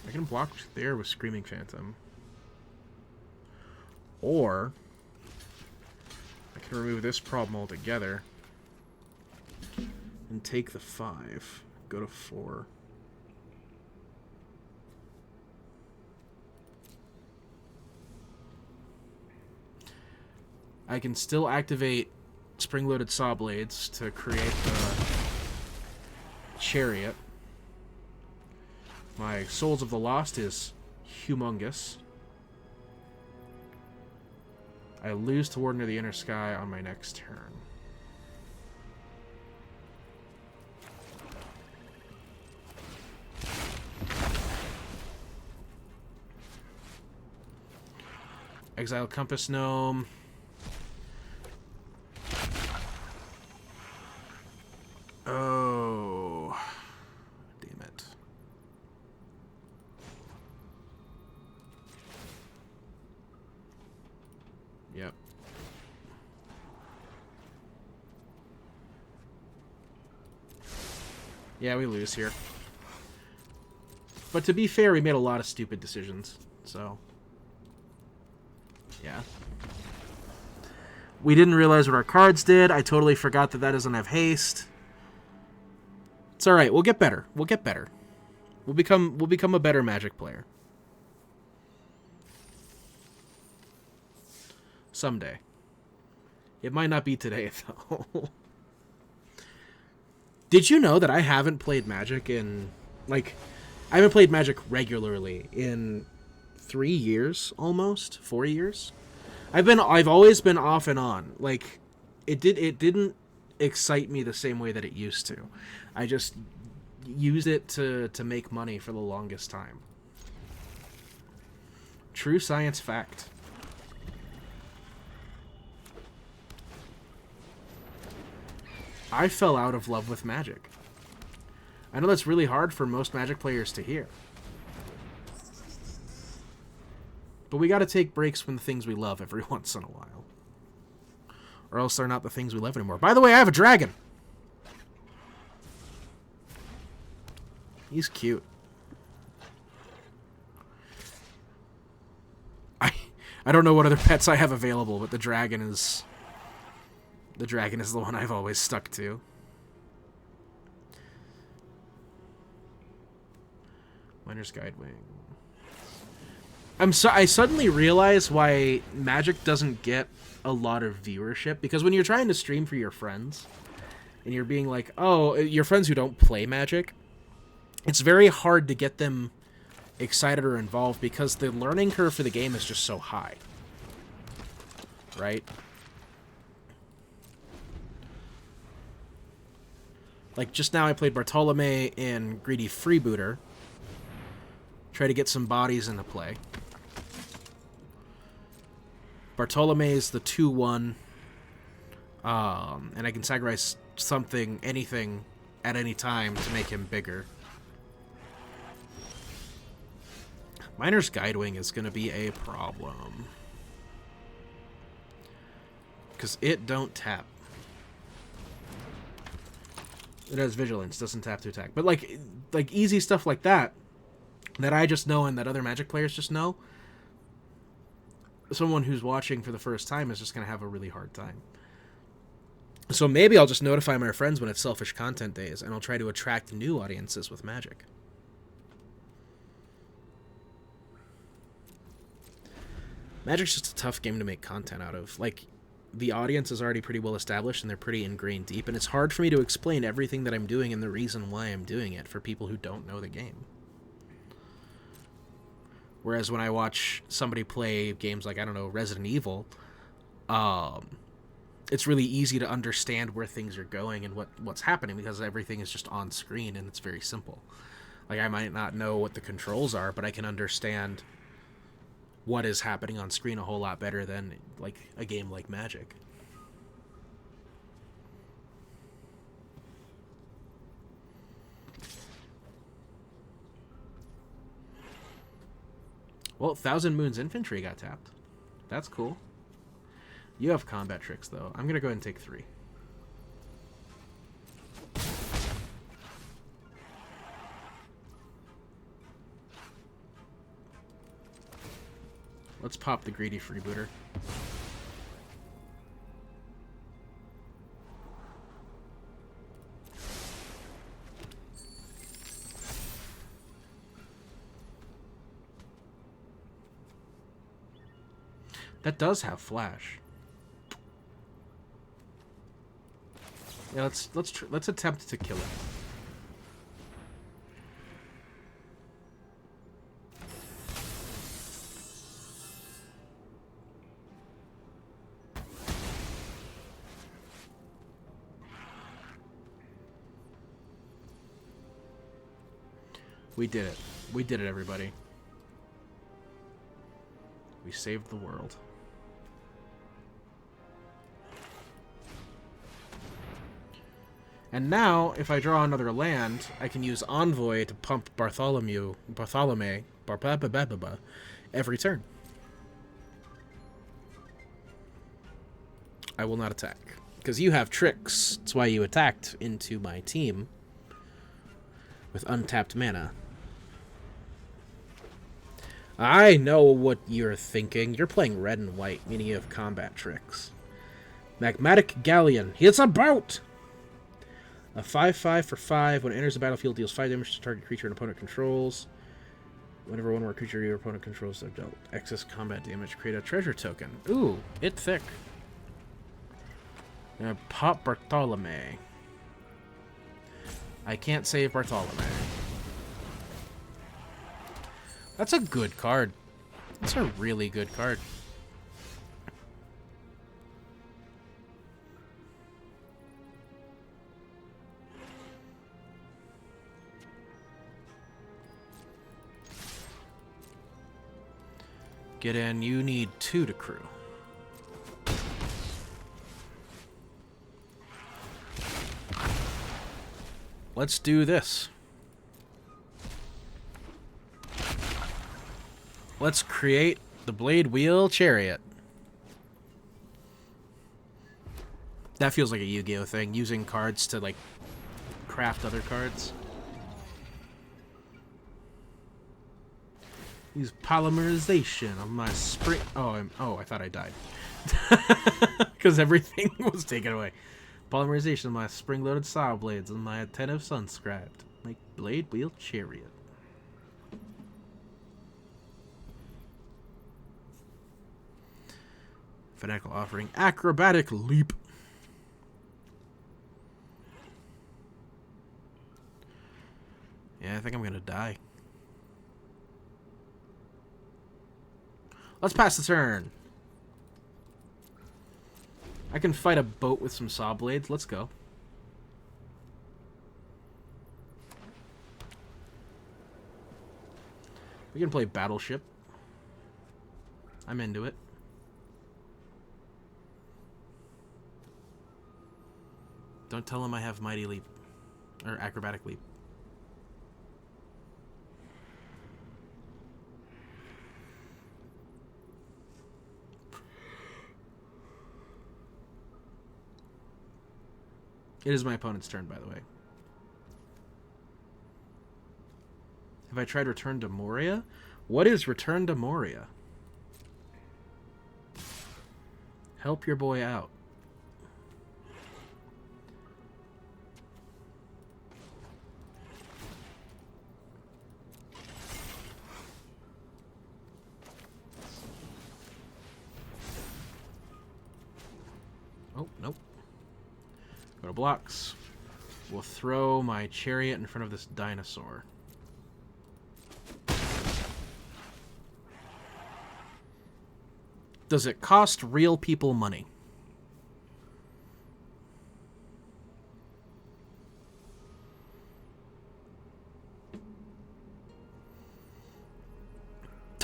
I can block there with Screaming Phantom. Or I can remove this problem altogether and take the 5. Go to 4. I can still activate Spring-Loaded Saw Blades to create the Chariot. My Souls of the Lost is humongous. I lose to Warden of the Inner Sky on my next turn. Exile Compass Gnome. Oh, damn it. Yep. Yeah, we lose here. But to be fair, we made a lot of stupid decisions, so... yeah. We didn't realize what our cards did. I totally forgot that that doesn't have haste. It's alright, we'll get better. We'll get better. We'll become a better Magic player. Someday. It might not be today, though. Did you know that I haven't played Magic in... like, I haven't played Magic regularly in 3 years, almost? 4 years? I've always been off and on. Like, it didn't excite me the same way that it used to. I just used it to make money for the longest time. True science fact. I fell out of love with Magic. I know that's really hard for most Magic players to hear. But we gotta take breaks from the things we love every once in a while. Or else they're not the things we love anymore. By the way, I have a dragon! He's cute. I don't know what other pets I have available, but the dragon is the one I've always stuck to. Miner's Guidewing. I suddenly realize why Magic doesn't get a lot of viewership, because when you're trying to stream for your friends and you're being like, oh, your friends who don't play Magic, it's very hard to get them excited or involved because the learning curve for the game is just so high. Right? Like, just now I played Bartolome and Greedy Freebooter. Try to get some bodies into play. Bartolome is the 2/1. And I can sacrifice something, anything, at any time to make him bigger. Miner's Guidewing is going to be a problem. Because it don't tap. It has Vigilance, doesn't tap to attack. But like easy stuff like that I just know and that other Magic players just know, someone who's watching for the first time is just going to have a really hard time. So maybe I'll just notify my friends when it's selfish content days, and I'll try to attract new audiences with Magic. Magic's just a tough game to make content out of. Like, the audience is already pretty well established, and they're pretty ingrained deep, and it's hard for me to explain everything that I'm doing and the reason why I'm doing it for people who don't know the game. Whereas when I watch somebody play games like, I don't know, Resident Evil, it's really easy to understand where things are going and what's happening because everything is just on screen and it's very simple. Like, I might not know what the controls are, but I can understand what is happening on screen a whole lot better than, like, a game like Magic. Well, Thousand Moons Infantry got tapped. That's cool. You have combat tricks, though. I'm going to go ahead and take 3. Let's pop the greedy freebooter. That does have flash. Yeah, let's attempt to kill it. We did it. We did it, everybody. We saved the world. And now, if I draw another land, I can use Envoy to pump Bartholomew every turn. I will not attack. Because you have tricks. That's why you attacked into my team with untapped mana. I know what you're thinking. You're playing red and white, meaning you have combat tricks. Magmatic Galleon. It's a boat! A 5/5 for 5. When it enters the battlefield, deals 5 damage to target creature an opponent controls. Whenever one more creature your opponent controls have dealt excess combat damage, create a treasure token. Ooh, it's thick. Pop Bartholomew. I can't save Bartholomew. That's a good card. That's a really good card. Get in. You need 2 to crew. Let's do this. Let's create the Blade Wheel Chariot. That feels like a Yu-Gi-Oh thing, using cards to, like, craft other cards. Use polymerization of my spring... Oh, I thought I died. Because everything was taken away. Polymerization of my spring-loaded saw blades and my attentive sunscribed. Make Blade Wheel Chariot. Fanatical Offering. Acrobatic Leap. Yeah, I think I'm gonna die. Let's pass the turn. I can fight a boat with some saw blades. Let's go. We can play Battleship. I'm into it. Don't tell him I have Mighty Leap. Or Acrobatic Leap. It is my opponent's turn, by the way. Have I tried Return to Moria? What is Return to Moria? Help your boy out. Nope, nope. Go to blocks. We'll throw my chariot in front of this dinosaur. Does it cost real people money?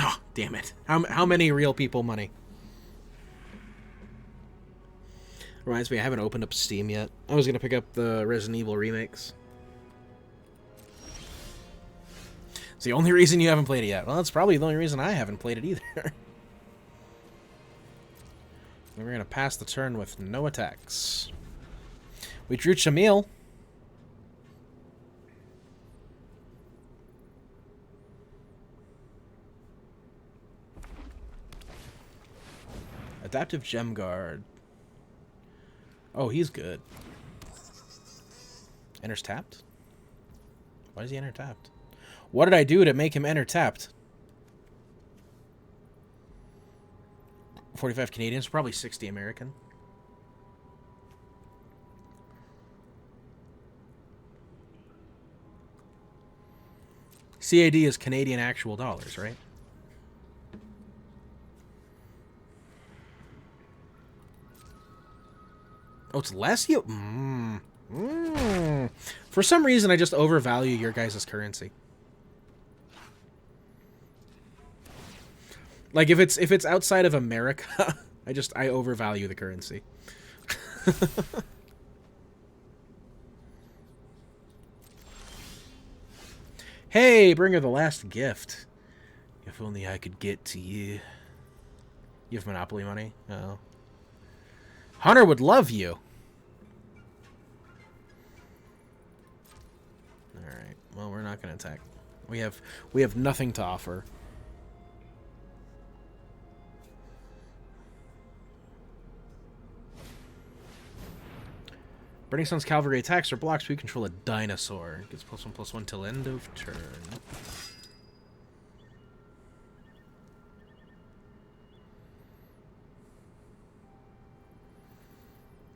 Oh, damn it. How many real people money? Reminds me, I haven't opened up Steam yet. I was going to pick up the Resident Evil remakes. It's the only reason you haven't played it yet. Well, that's probably the only reason I haven't played it either. And we're going to pass the turn with no attacks. We drew Chamil. Adaptive Gem Guard. Oh, he's good. Enters tapped? Why is he enter tapped? What did I do to make him enter tapped? 45 Canadians, probably 60 American. CAD is Canadian actual dollars, right? Oh, it's less you? For some reason, I just overvalue your guys' currency. Like, if it's outside of America, I overvalue the currency. Hey, bring her the last gift. If only I could get to you. You have Monopoly money? Oh. Hunter would love you. Alright, well, we're not going to attack. We have nothing to offer. Burning Sun's cavalry attacks or blocks. We control a dinosaur. Gets +1/+1 till end of turn.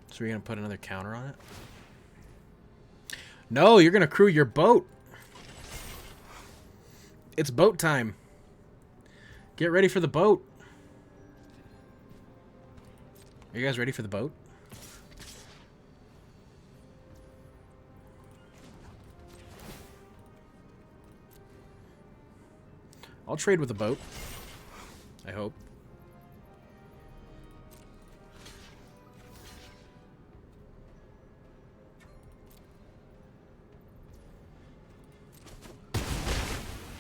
So you're going to put another counter on it? No, you're going to crew your boat. It's boat time. Get ready for the boat. Are you guys ready for the boat? I'll trade with the boat. I hope.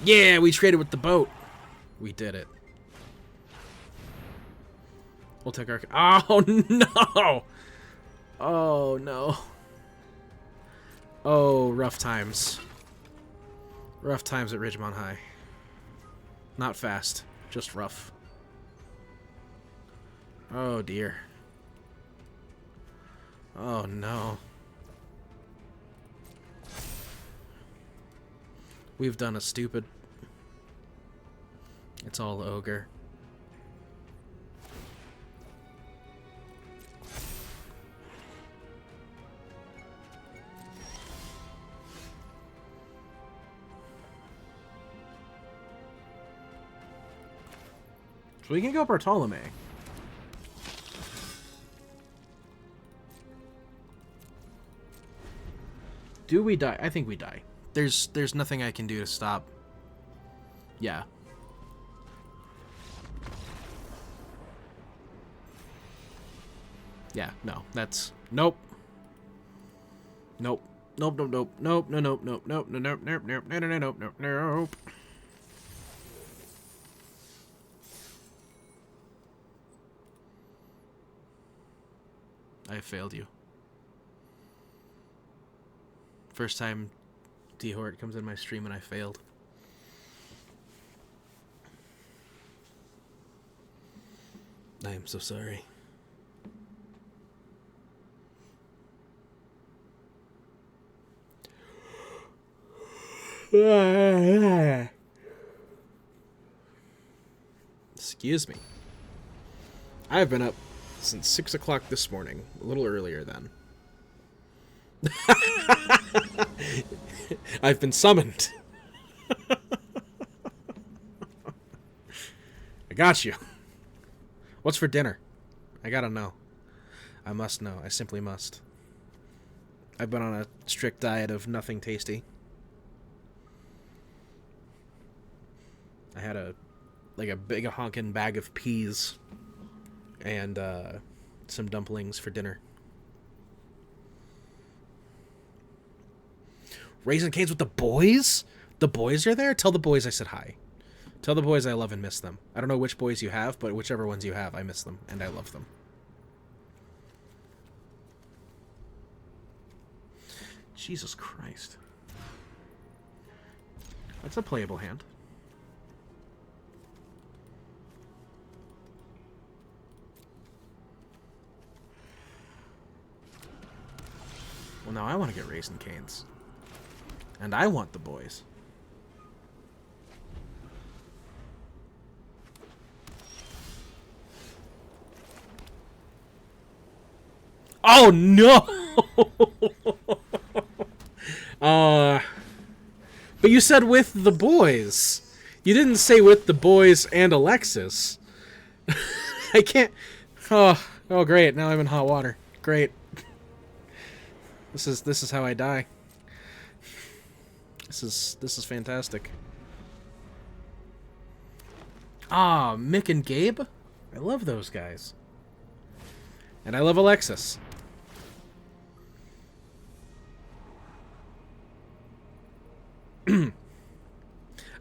Yeah, we traded with the boat. We did it. We'll take our... Oh, no! Oh, no. Oh, rough times. Rough times at Ridgemont High. Not fast, just rough. Oh, dear. Oh, no. We've done a stupid... It's all ogre. So we can go Bartolome. Do we die? I think we die. There's nothing I can do to stop. Yeah. Yeah, no. That's nope. Nope. Nope, nope, nope. Nope, no, nope, nope, nope, nope, nope, nope, nope, nope, nope, nope, nope. I have failed you. First time D-Hort comes in my stream and I failed. I am so sorry. Excuse me. I've been up since 6 o'clock this morning. A little earlier then. I've been summoned. I got you. What's for dinner? I gotta know. I must know. I simply must. I've been on a strict diet of nothing tasty. I had a big honkin' bag of peas and some dumplings for dinner. Raisin Canes with the boys? The boys are there? Tell the boys I said hi. Tell the boys I love and miss them. I don't know which boys you have, but whichever ones you have, I miss them and I love them. Jesus Christ. That's a playable hand. Well, now I want to get Raisin Canes. And I want the boys. Oh, no! But you said with the boys. You didn't say with the boys and Alexis. I can't... Oh, great. Now I'm in hot water. Great. This is how I die. This is fantastic. Ah, Mick and Gabe? I love those guys. And I love Alexis.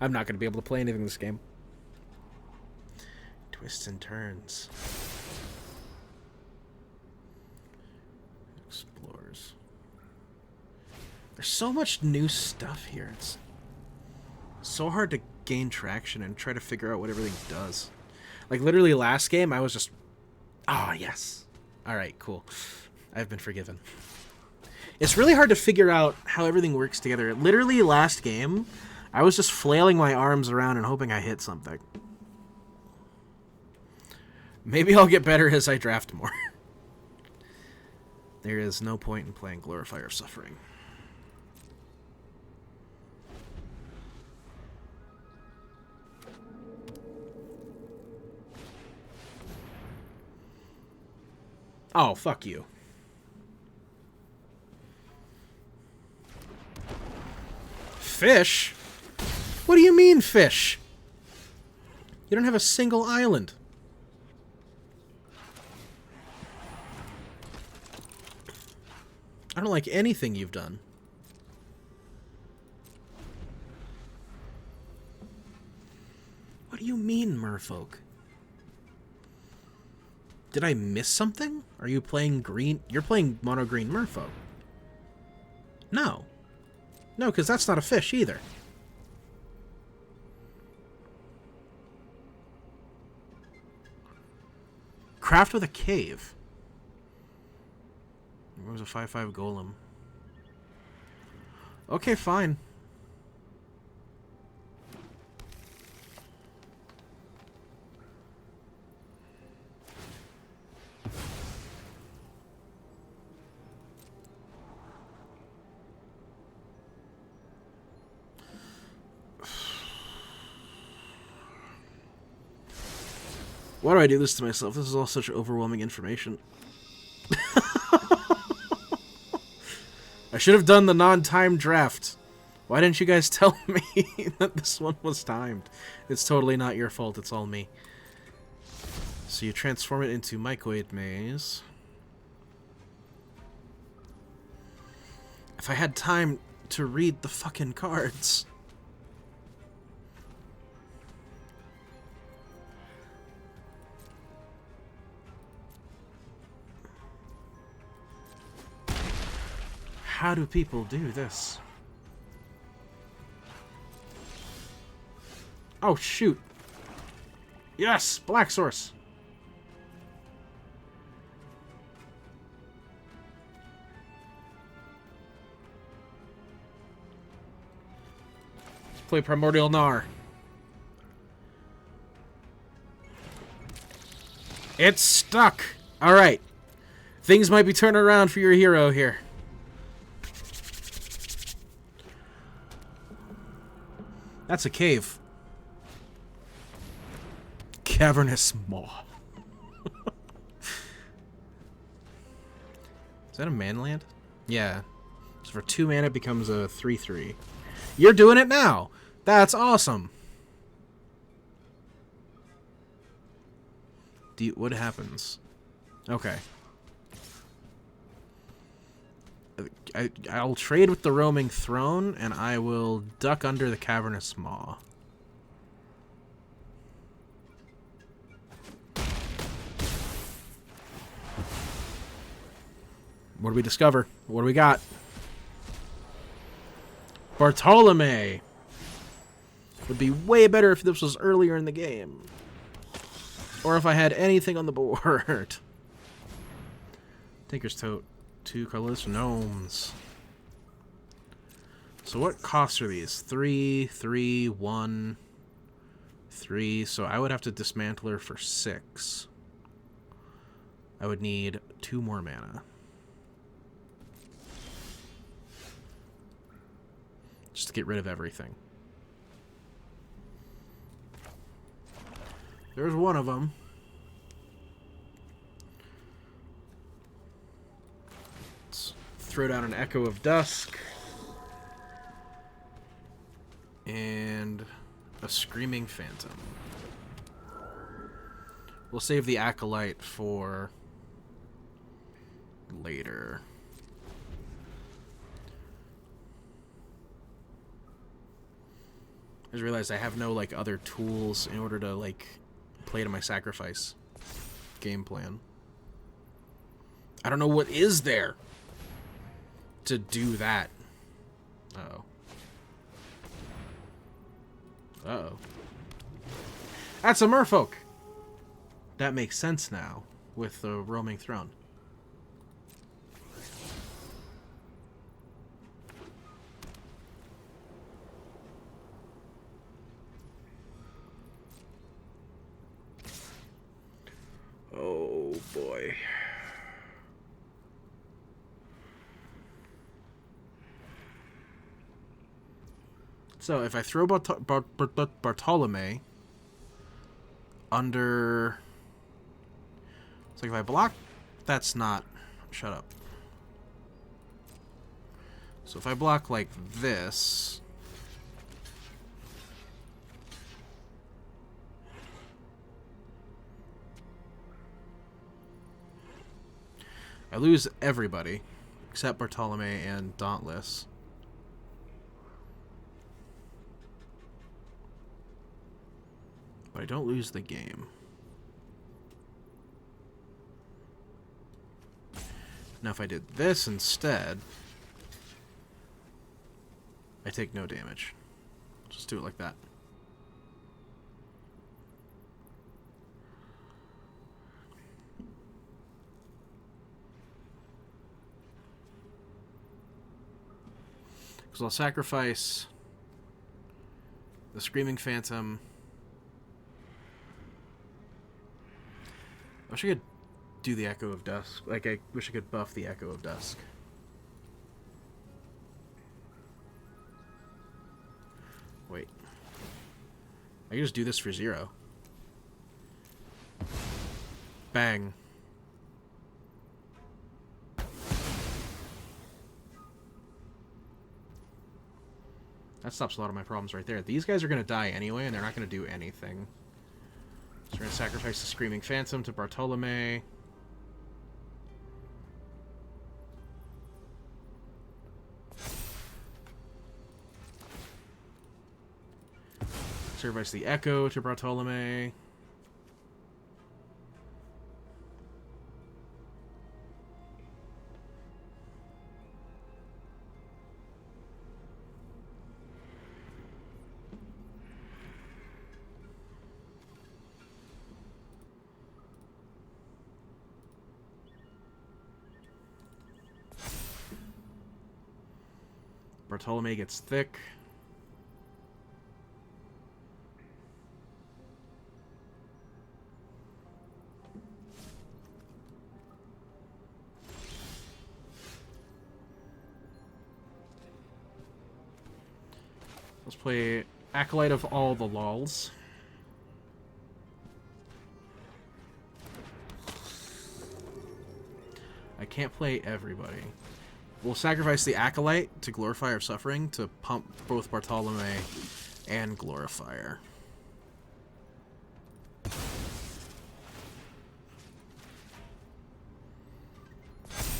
I'm not going to be able to play anything this game. Twists and turns. Explores. There's so much new stuff here. It's so hard to gain traction and try to figure out what everything does. Like, literally last game, I was just... Ah, yes. Alright, cool. I've been forgiven. It's really hard to figure out how everything works together. Literally last game, I was just flailing my arms around and hoping I hit something. Maybe I'll get better as I draft more. There is no point in playing Glorifier of Suffering. Oh, fuck you. Fish? What do you mean, fish? You don't have a single island. I don't like anything you've done. What do you mean, merfolk? Did I miss something? Are you playing green? You're playing mono green merfolk. No. No, because that's not a fish either. Craft with a cave. Where was a 5/5 golem? Okay, fine. Why do I do this to myself? This is all such overwhelming information. I should have done the non-timed draft. Why didn't you guys tell me that this one was timed? It's totally not your fault. It's all me. So you transform it into Mycoid Maze. If I had time to read the fucking cards... How do people do this? Oh, shoot. Yes! Black Source! Let's play Primordial Gnar. It's stuck! Alright. Things might be turning around for your hero here. That's a cave. Cavernous maw. Is that a manland? Yeah. So for 2 mana, it becomes a 3/3. You're doing it now! That's awesome! What happens? Okay. I'll trade with the roaming throne, and I will duck under the cavernous maw. What do we discover? What do we got? Bartolome! Would be way better if this was earlier in the game. Or if I had anything on the board. Tinker's Tote. 2 colorless gnomes. So what costs are these? 3, 3, 1, 3. So I would have to dismantle her for 6. I would need 2 more mana. Just to get rid of everything. There's one of them. Let's throw down an Echo of Dusk. And a Screaming Phantom. We'll save the Acolyte for later. I just realized I have no, like, other tools in order to, like, play to my sacrifice game plan. I don't know what is there to do that. Uh-oh. Uh-oh. That's a merfolk! That makes sense now with the roaming throne. Oh boy. So if I throw Bartolome under... It's like if I block, that's not... Shut up. So if I block like this... I lose everybody, except Bartolome and Dauntless. But I don't lose the game. Now if I did this instead, I take no damage. Just do it like that. Because I'll sacrifice the Screaming Phantom. I wish I could do the Echo of Dusk. Like, I wish I could buff the Echo of Dusk. Wait. I can just do this for 0. Bang. That stops a lot of my problems right there. These guys are going to die anyway, and they're not going to do anything. So we're going to sacrifice the Screaming Phantom to Bartolome. Sacrifice the Echo to Bartolome. Bartolome gets thick. Let's play Acolyte of all the lols. I can't play everybody. We'll sacrifice the Acolyte to Glorifier of Suffering to pump both Bartolome and Glorifier.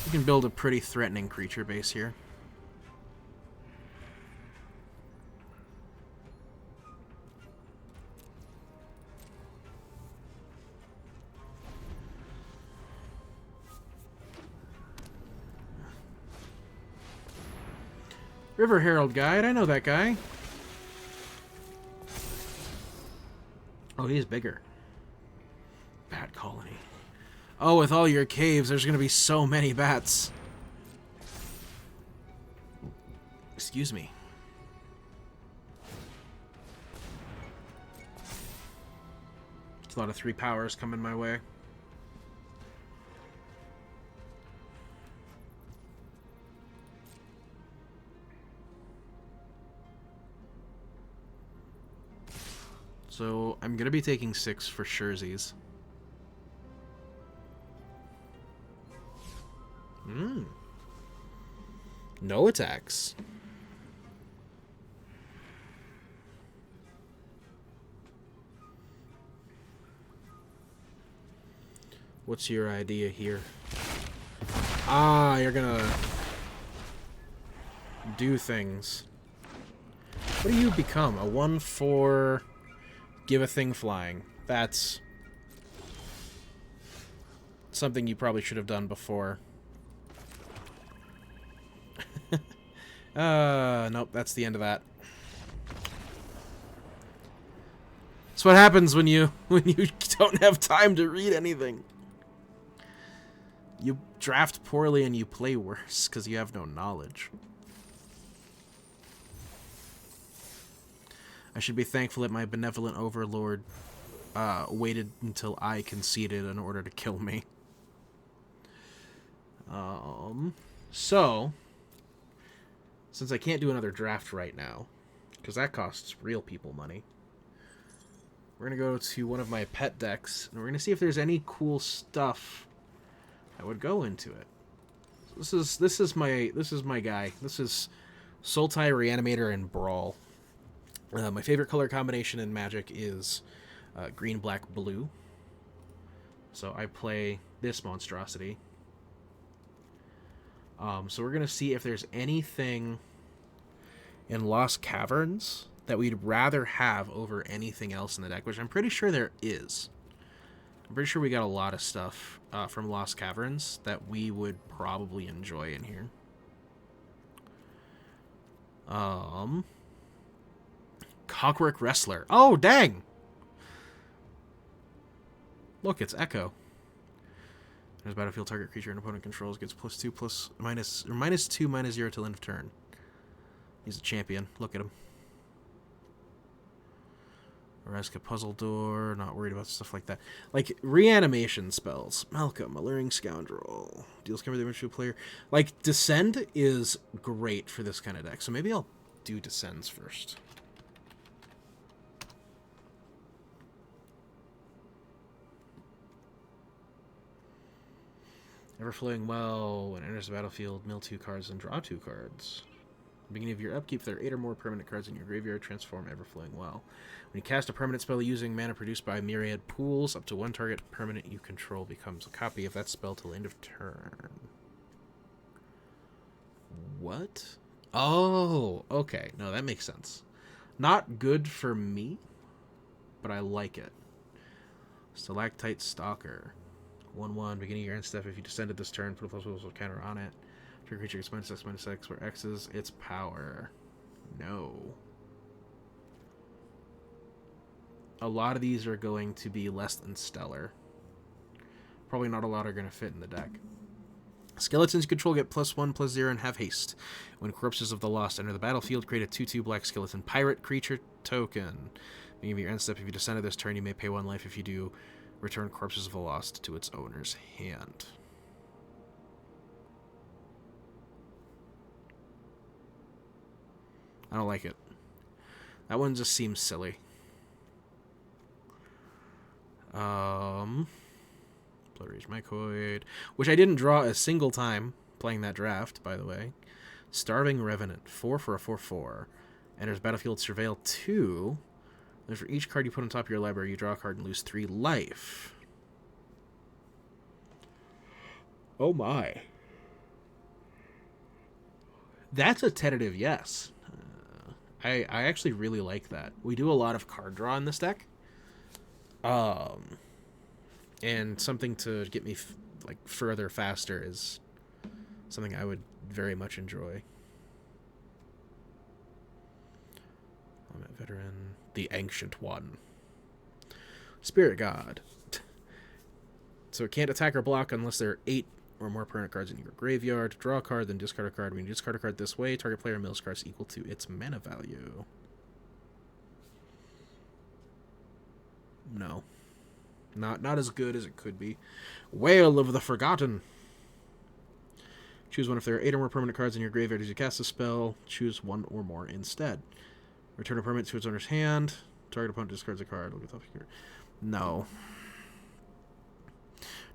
We can build a pretty threatening creature base here. River Herald Guide, I know that guy. Oh, he's bigger. Bat colony. Oh, with all your caves, there's gonna be so many bats. Excuse me. There's a lot of 3 powers coming my way. So, I'm going to be taking 6 for Scherzies. No attacks. What's your idea here? Ah, you're going to do things. What do you become? A 1/4... Give a thing flying. That's something you probably should have done before. Nope, that's the end of that. That's what happens when you don't have time to read anything. You draft poorly and you play worse because you have no knowledge. I should be thankful that my benevolent overlord waited until I conceded in order to kill me. So, since I can't do another draft right now, because that costs real people money, we're going to go to one of my pet decks, and we're going to see if there's any cool stuff that would go into it. So this is my guy. This is Sultai, Reanimator, and Brawl. My favorite color combination in Magic is green, black, blue. So I play this monstrosity. So we're going to see if there's anything in Lost Caverns that we'd rather have over anything else in the deck, which I'm pretty sure there is. I'm pretty sure we got a lot of stuff from Lost Caverns that we would probably enjoy in here. Clockwork Wrestler. Oh, dang! Look, it's Echo. There's battlefield target creature an opponent controls gets +2 -2 -0 till end of turn. He's a champion. Look at him. Oreska Puzzle Door. Not worried about stuff like that. Like, reanimation spells. Malcolm, Alluring Scoundrel. Deals cover damage to a player. Like, Descend is great for this kind of deck. So maybe I'll do Descends first. Everflowing Well. When it enters the battlefield, mill 2 cards and draw 2 cards. At the beginning of your upkeep, if there are 8 or more permanent cards in your graveyard, transform Everflowing Well. When you cast a permanent spell using mana produced by myriad pools, up to 1 target permanent you control becomes a copy of that spell till end of turn. What? Oh, okay. No, that makes sense. Not good for me, but I like it. Stalactite Stalker. 1/1, beginning of your end step. If you descended this turn, put a +1 counter on it. Your creature gets -X/-X, where X is its power. No. A lot of these are going to be less than stellar. Probably not a lot are going to fit in the deck. Skeletons you control get +1/+0 and have haste. When Corpses of the Lost enter the battlefield, create a 2/2 black skeleton pirate creature token. Beginning of your end step, if you descended this turn, you may pay 1 life. If you do, return Corpses of the Lost to its owner's hand. I don't like it. That one just seems silly. Blood Rage Mycoid, which I didn't draw a single time playing that draft, by the way. Starving Revenant, 4 for a 4/4. Enters Battlefield Surveil 2. And for each card you put on top of your library, you draw a card and lose 3 life. Oh my. That's a tentative yes. I actually really like that. We do a lot of card draw in this deck. And something to get me further faster is something I would very much enjoy. Veteran, the Ancient One. Spirit God. So it can't attack or block unless there are 8 or more permanent cards in your graveyard. Draw a card, then discard a card. When you discard a card this way, target player mills cards equal to its mana value. No. Not as good as it could be. Wail of the Forgotten. Choose one if there are 8 or more permanent cards in your graveyard as you cast a spell. Choose 1 or more instead. Return a permanent to its owner's hand. Target opponent discards a card. Look at the top here. No.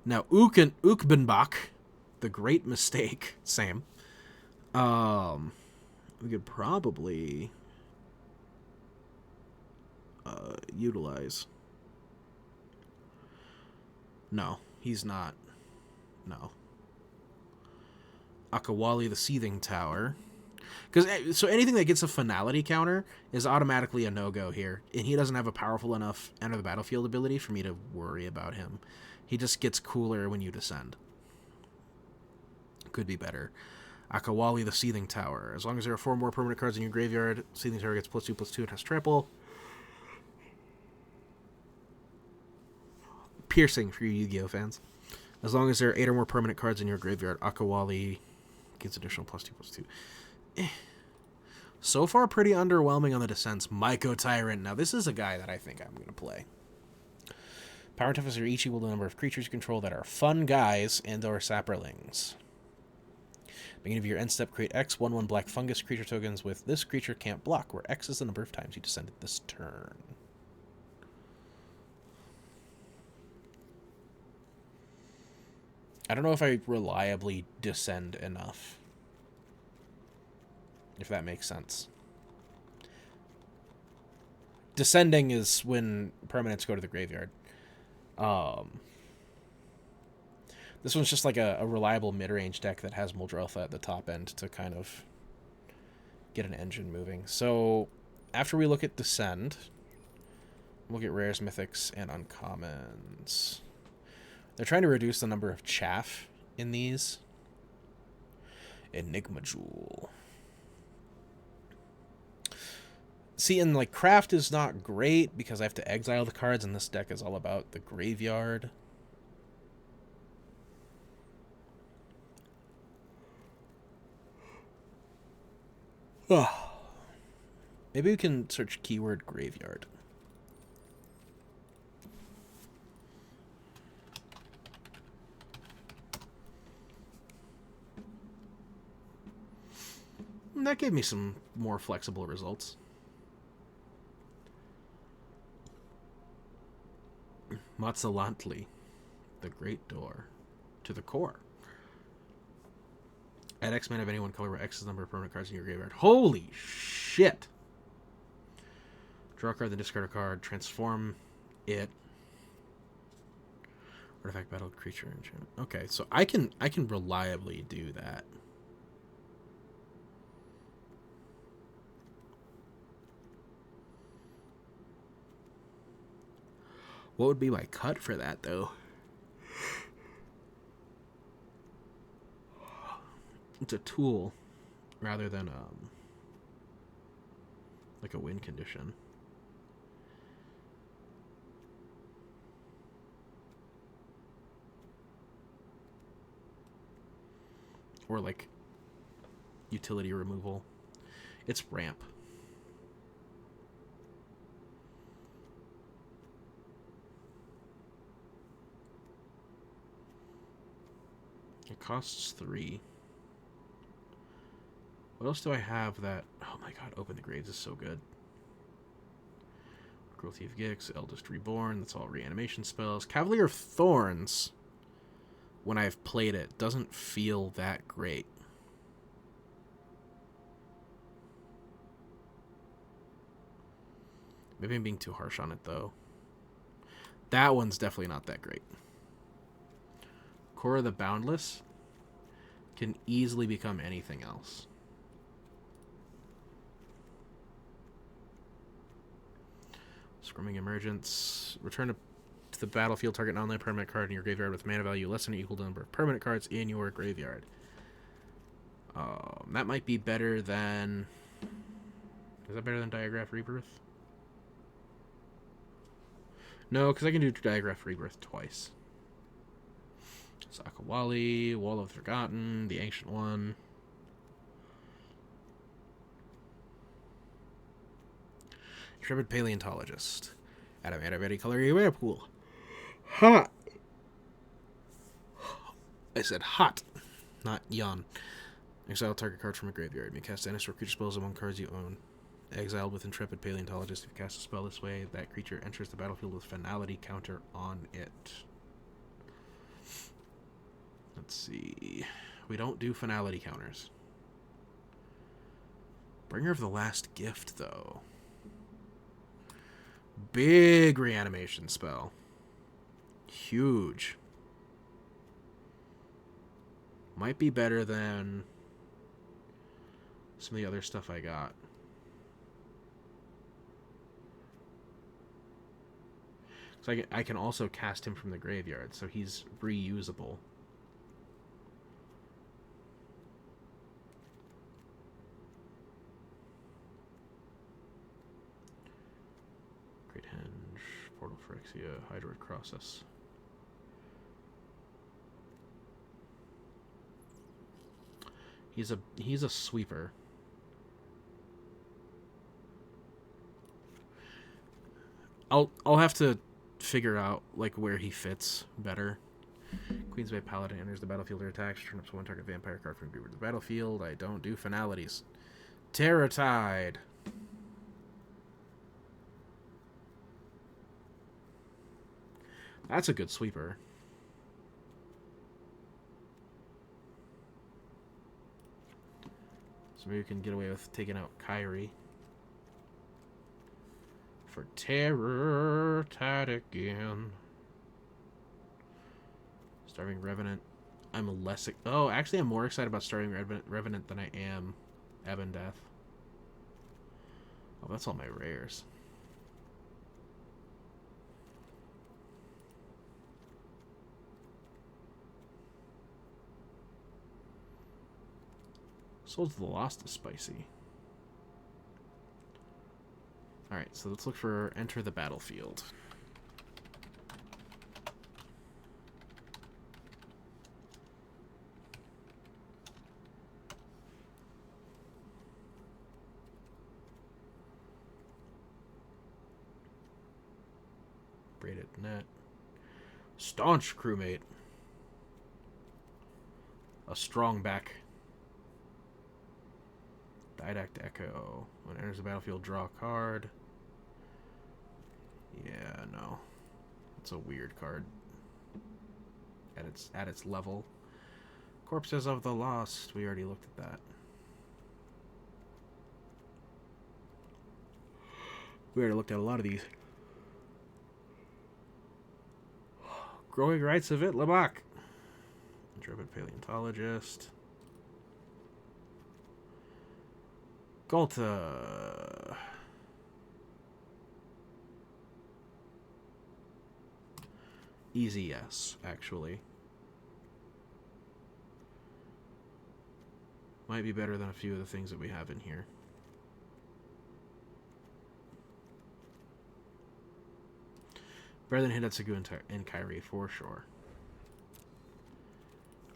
Now, Ukbenbach, the Great Mistake. Same. We could probably utilize. No, he's not. No. Akawali, the Seething Tower. So anything that gets a finality counter is automatically a no-go here. And he doesn't have a powerful enough enter the battlefield ability for me to worry about him. He just gets cooler when you descend. Could be better. Akawali, the Seething Tower. As long as there are 4 more permanent cards in your graveyard, Seething Tower gets +2/+2 and has trample. Piercing for you Yu-Gi-Oh fans. As long as there are 8 or more permanent cards in your graveyard, Akawali gets additional +2/+2. So far, pretty underwhelming on the descents. Myco Tyrant. Now, this is a guy that I think I'm going to play. Power and toughness are each equal to the number of creatures you control that are fun guys and or sapperlings. Beginning of your end step, create X 1/1 black fungus creature tokens with this creature can't block, where X is the number of times you descended this turn. I don't know if I reliably descend enough. If that makes sense. Descending is when permanents go to the graveyard. This one's just like a reliable mid-range deck that has Muldrotha at the top end to kind of get an engine moving. So after we look at Descend, we'll get rares, mythics, and uncommons. They're trying to reduce the number of chaff in these. Enigma Jewel. See, and like craft is not great because I have to exile the cards, and this deck is all about the graveyard. Maybe we can search keyword graveyard. That gave me some more flexible results. Matzalantli, the Great Door, to the core. Add X mana of any one color where X is the number of permanent cards in your graveyard. Holy shit! Draw a card, then discard a card. Transform it. Artifact, battle, creature, enchantment. Okay, so I can reliably do that. What would be my cut for that, though? It's a tool rather than like a win condition. Or like utility removal. It's ramp. It costs 3. What else do I have that... Oh my god, Open the Graves is so good. Cruelty of Gix, Eldest Reborn, that's all reanimation spells. Cavalier of Thorns, when I've played it, doesn't feel that great. Maybe I'm being too harsh on it, though. That one's definitely not that great. Core of the Boundless can easily become anything else. Scrumming Emergence. Return to the battlefield target non-land permanent card in your graveyard with mana value less than or equal to the number of permanent cards in your graveyard. That might be better than... Is that better than Diagraph Rebirth? No, because I can do Diagraph Rebirth twice. Sakawali, Wall of the Forgotten, the Ancient One. Intrepid Paleontologist. Adamant color Whirlpool. Hot! I said hot, not yawn. Exile target card from a graveyard. You may cast any creature spells among cards you own. Exiled with Intrepid Paleontologist. If you cast a spell this way, that creature enters the battlefield with Finality counter on it. Let's see. We don't do Finality counters. Bringer of the Last Gift, though. Big reanimation spell. Huge. Might be better than some of the other stuff I got. So I can also cast him from the graveyard, so he's reusable. Great Henge, Portal Phyrexia, Hydroid Crossus. He's a sweeper. I'll have to figure out like where he fits better. Queensway Paladin enters the battlefield or attacks. Turn up one target vampire card from graveyard to the battlefield. I don't do finalities. Terror Tide. That's a good sweeper. So maybe we can get away with taking out Kyrie. For Terror Tide again. Starving Revenant. I'm less... Oh, actually I'm more excited about Starving Revenant than I am Ebon Death. Oh, that's all my rares. Souls of the Lost is spicy. Alright, so let's look for Enter the Battlefield. Braided Net. Staunch Crewmate. A Strong Back. Didact Echo. When it enters the battlefield, draw a card. Yeah, no. It's a weird card. At its level. Corpses of the Lost. We already looked at that. We already looked at a lot of these. Growing Rights of It, Labak. Intrepid Paleontologist. Golta. Easy yes, actually. Might be better than a few of the things that we have in here. Better than Hidetsugu and Kyrie, for sure.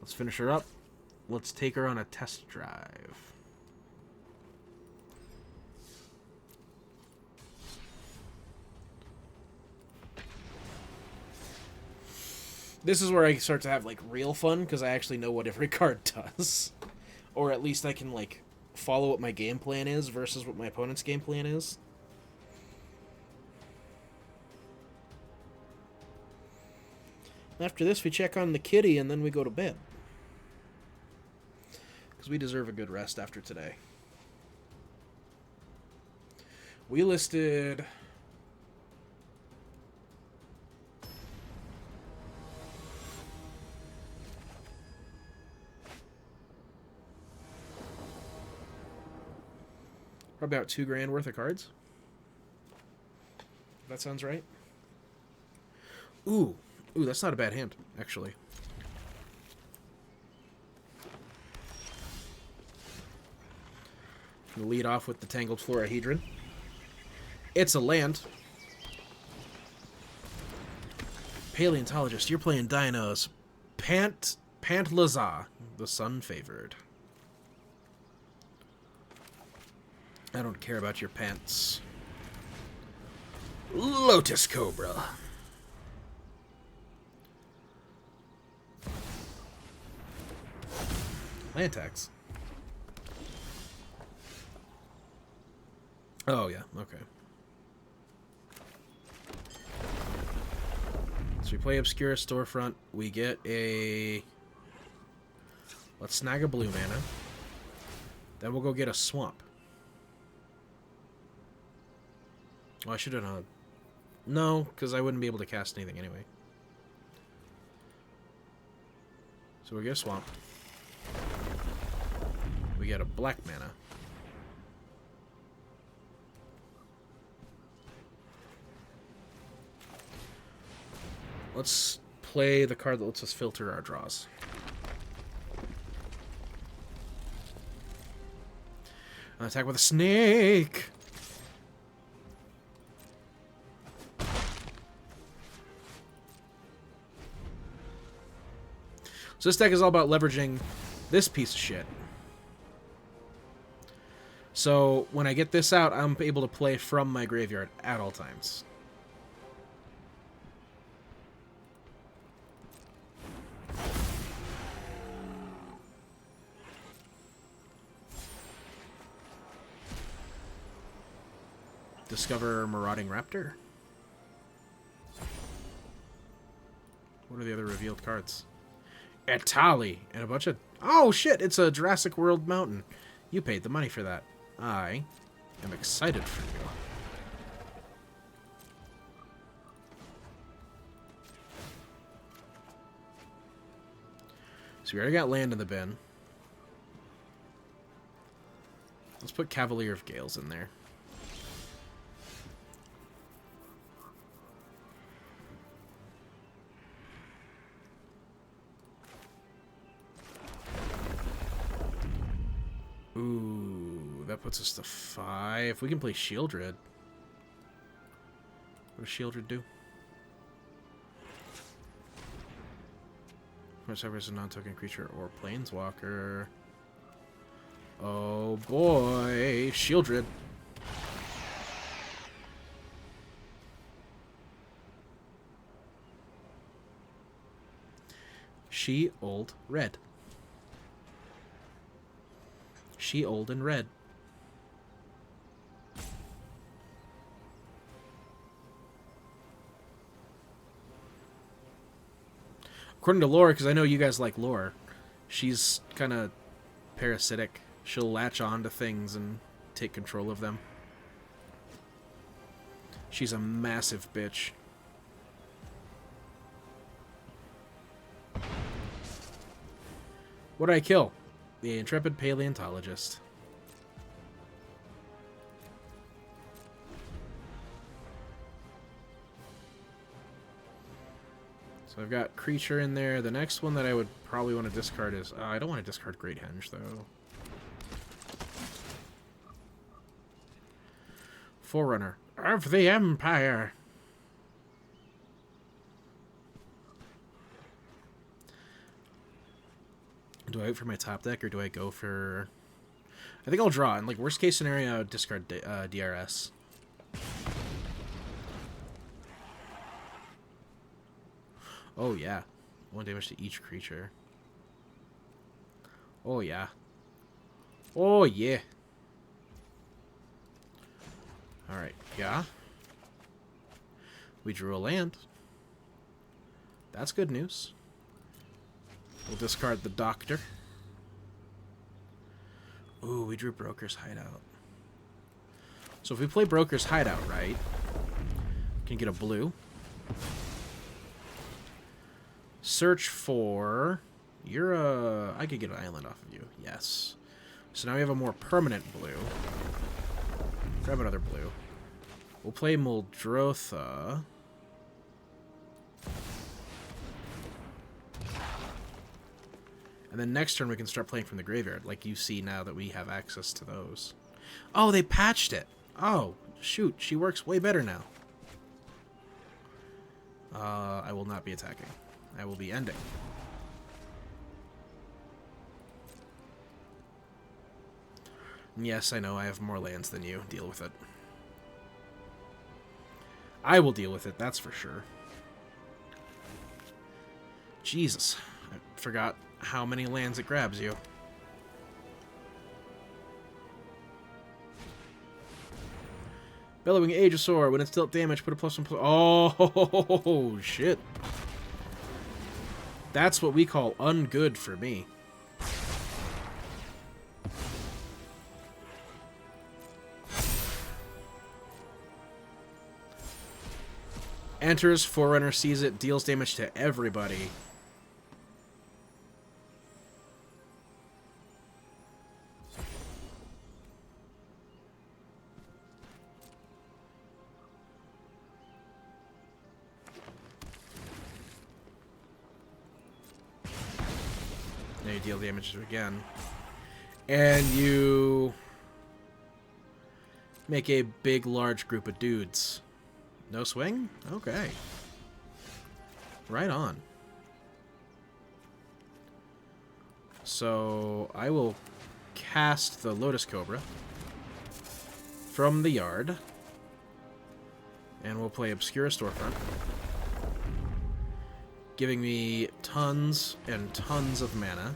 Let's finish her up. Let's take her on a test drive. This is where I start to have, like, real fun, because I actually know what every card does. Or at least I can, like, follow what my game plan is versus what my opponent's game plan is. After this, we check on the kitty, and then we go to bed. Because we deserve a good rest after today. We listed... about $2,000 worth of cards. That sounds right. Ooh, that's not a bad hand, actually. We'll lead off with the Tangled Florahedron. It's a land. Paleontologist, you're playing dinos. Pantlaza, the sun favored. I don't care about your pants. Lotus Cobra. Land tax. Oh, yeah, okay. So we play Obscura Storefront. We get a... Let's snag a blue mana. Then we'll go get a swamp. Well, I should have done... No, because I wouldn't be able to cast anything anyway. So we get a swamp. We get a black mana. Let's play the card that lets us filter our draws. Attack with a snake! So this deck is all about leveraging this piece of shit. So when I get this out, I'm able to play from my graveyard at all times. Discover Marauding Raptor. What are the other revealed cards? Etali and a bunch of... Oh shit, it's a Jurassic World mountain. You paid the money for that. I am excited for you. So we already got land in the bin. Let's put Cavalier of Gales in there. Ooh, that puts us to 5. We can play Shieldred. What does Shieldred do? Whatever is a non-token creature or planeswalker. Oh boy, Shieldred. She old red. She old and red. According to lore, because I know you guys like lore, she's kind of parasitic. She'll latch on to things and take control of them. She's a massive bitch. What did I kill? The Intrepid Paleontologist. So I've got creature in there. The next one that I would probably want to discard is... I don't want to discard Great Henge, though. Forerunner of the Empire. Do I wait for my top deck, or do I go for... I think I'll draw. In like worst case scenario, I would discard DRS. Oh yeah. 1 damage to each creature. Oh yeah. Oh yeah. Alright, yeah. We drew a land. That's good news. We'll discard the Doctor. Ooh, we drew Broker's Hideout. So if we play Broker's Hideout right, we can get a blue. Search for... You're a... I could get an island off of you. Yes. So now we have a more permanent blue. Grab another blue. We'll play Muldrotha. And then next turn we can start playing from the graveyard, like you see now that we have access to those. Oh, they patched it! Oh, shoot, she works way better now. I will not be attacking. I will be ending. Yes, I know, I have more lands than you. Deal with it. I will deal with it, that's for sure. Jesus, I forgot how many lands it grabs you. Bellowing Aegisaur. When it's dealt damage, put a +1/+. Oh, shit. That's what we call ungood for me. Enters, Forerunner sees it, deals damage to everybody. Now you deal damage again. And you make a big, large group of dudes. No swing? Okay. Right on. So I will cast the Lotus Cobra from the yard. And we'll play Obscura Storefront, giving me tons and tons of mana.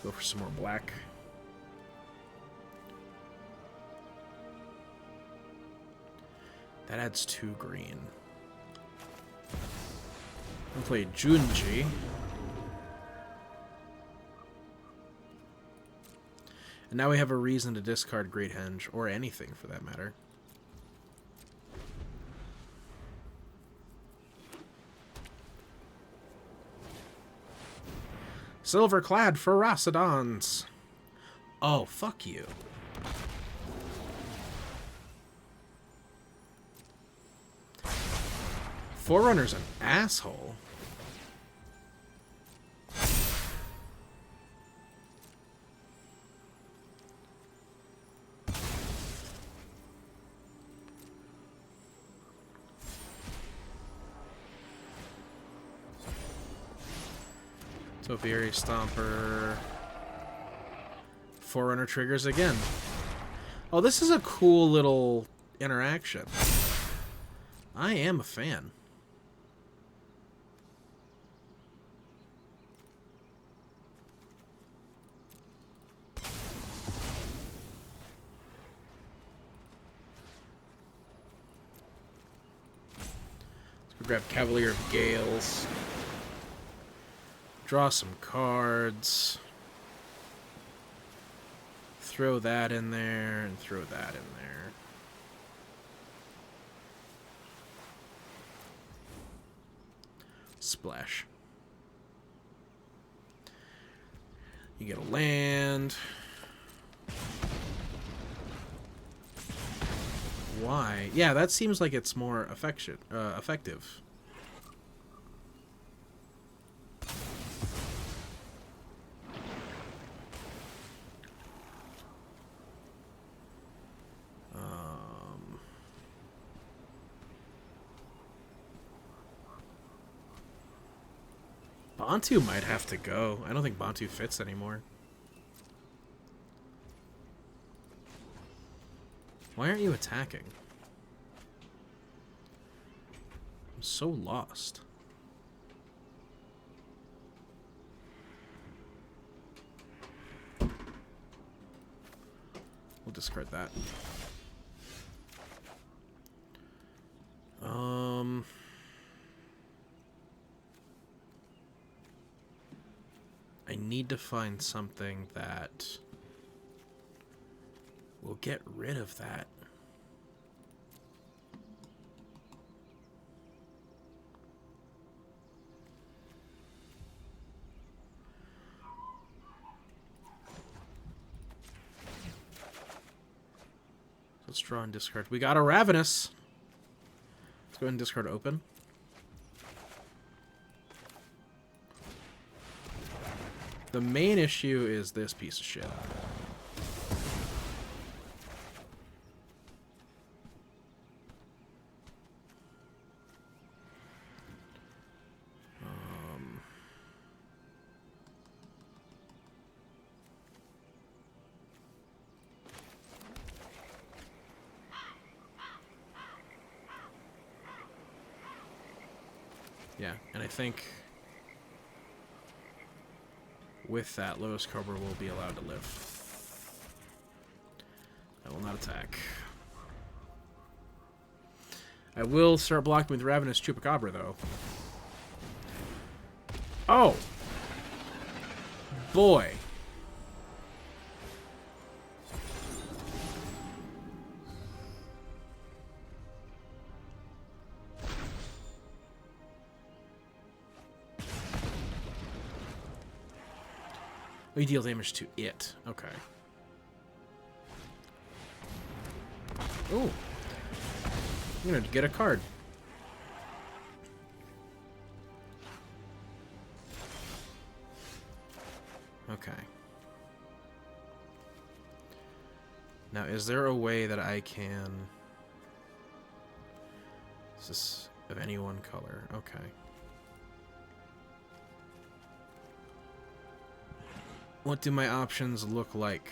Go for some more black. That adds 2 green. I'll play Junji. And now we have a reason to discard Great Henge, or anything for that matter. Silverclad Ferocidons. Oh, fuck you. Forerunner's an asshole. Topiary Stomper. Forerunner triggers again. Oh, this is a cool little interaction. I am a fan. Let's go grab Cavalier of Gales. Draw some cards. Throw that in there, and throw that in there. Splash. You get a land. Why? Yeah, that seems like it's more effective. Bantu might have to go. I don't think Bantu fits anymore. Why aren't you attacking? I'm so lost. We'll discard that. I need to find something that will get rid of that. Let's draw and discard. We got a Ravenous. Let's go ahead and discard open. The main issue is this piece of shit. Yeah, and I think with that, Lotus Cobra will be allowed to live. I will not attack. I will start blocking with Ravenous Chupacabra, though. Oh! Boy! We deal damage to it. Okay. Ooh. I'm gonna get a card. Okay. Now, is there a way that I can... Is this of any one color? Okay. What do my options look like?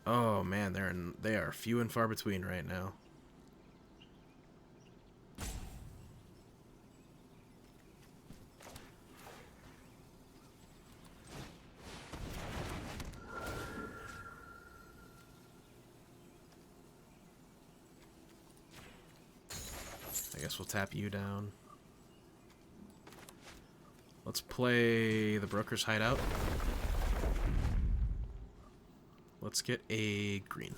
Oh man, they are few and far between right now. I guess we'll tap you down. Let's play the Broker's Hideout. Let's get a green.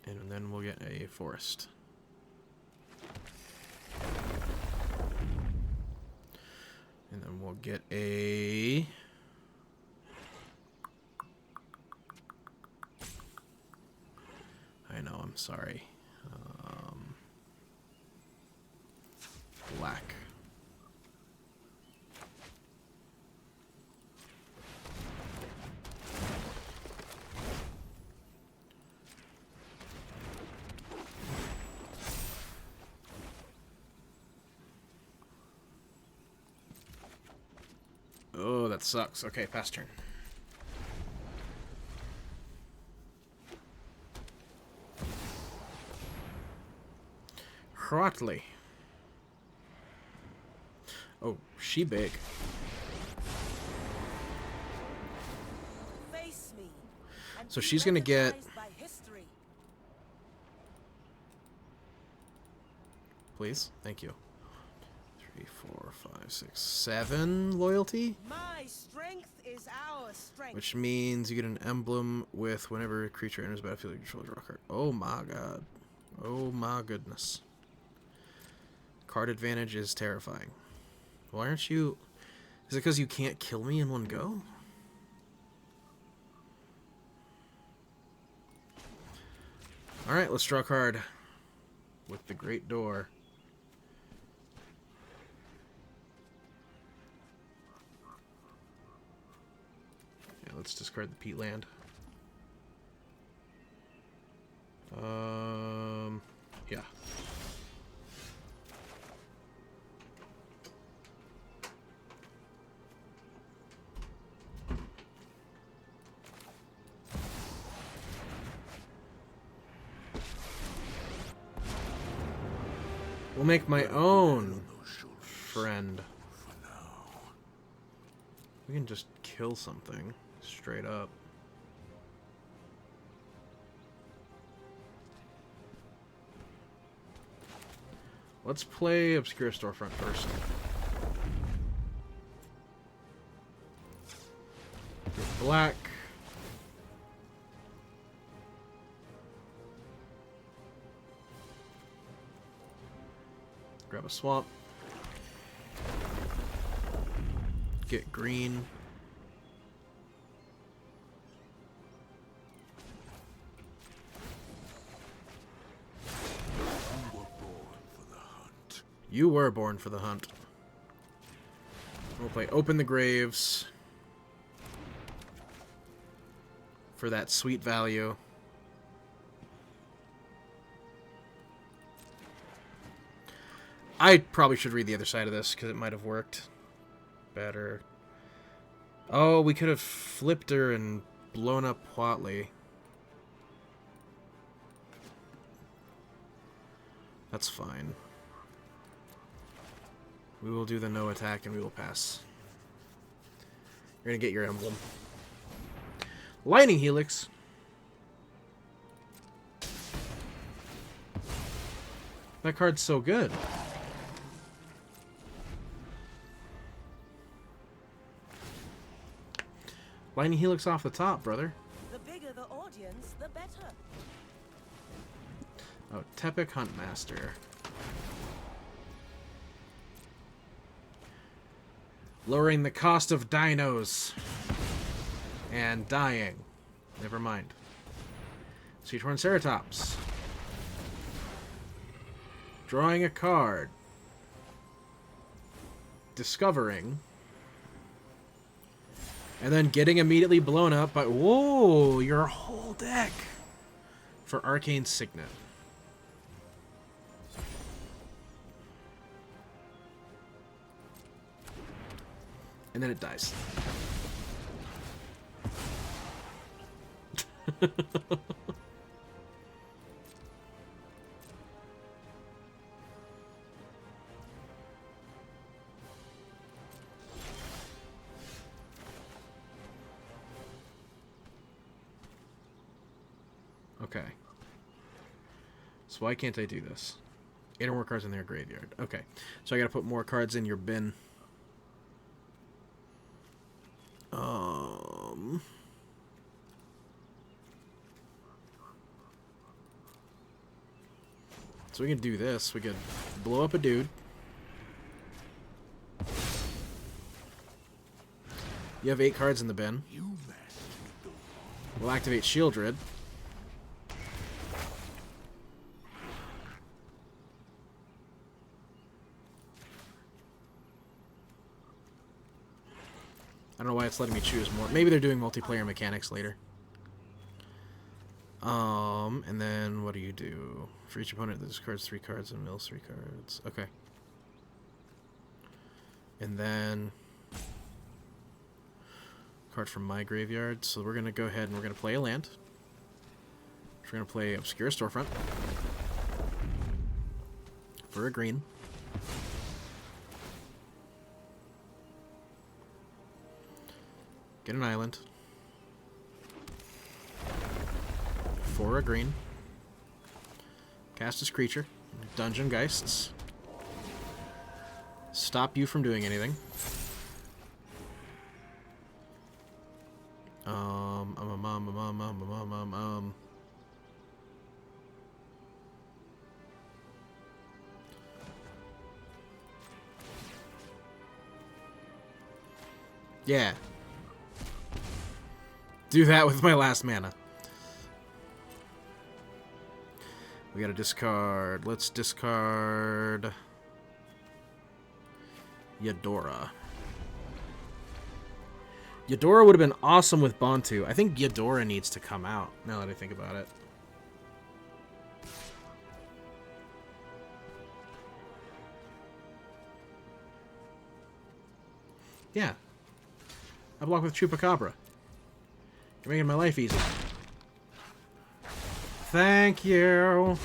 And then we'll get a forest. And then we'll get a... I know, I'm sorry. Black. Oh, that sucks. Okay, pass turn. Hrotley. Oh, she big. Face me, So she's gonna get... Please, thank you. 3, 4, 5, 6, 7 loyalty. My strength is our strength. Which means you get an emblem with whenever a creature enters the battlefield, you control a draw card. Oh my god. Oh my goodness. Card advantage is terrifying. Why aren't you... Is it because you can't kill me in one go? Alright, let's draw a card. With the Great Door. Yeah, let's discard the Peat Land. Yeah. We'll make my own friend. We can just kill something straight up. Let's play Obscure Storefront first. Get black. Grab a swamp. Get green. You were born for the hunt. We'll play Open the Graves for that sweet value. I probably should read the other side of this because it might have worked better. Oh, we could have flipped her and blown up Huatley. That's fine. We will do the no attack and we will pass. You're gonna get your emblem. Lightning Helix. That card's so good. Lightning Helix off the top, brother. The bigger the audience, the better. Oh, Tepic Huntmaster. Lowering the cost of dinos. And dying. Never mind. Sea-Torn Ceratops. Drawing a card. Discovering. And then getting immediately blown up by... Whoa! Your whole deck! For Arcane Signet. And then it dies. Okay. So why can't I do this? 8 or more cards in their graveyard. Okay. So I gotta put more cards in your bin. So we can do this. We could blow up a dude. You have 8 cards in the bin. We'll activate Shieldred. I don't know why it's letting me choose more. Maybe they're doing multiplayer mechanics later. And then what do you do? For each opponent that discards 3 cards and mills 3 cards. Okay. And then card from my graveyard. So we're gonna go ahead and we're gonna play a land. We're gonna play Obscure Storefront for a green. Get an island for a green. Cast this creature. Dungeon Geists. Stop you from doing anything. Yeah. Do that with my last mana. We gotta discard. Let's discard Yadora. Yadora would have been awesome with Bontu. I think Yadora needs to come out, now that I think about it. Yeah. I block with Chupacabra. You're making my life easy. Thank you.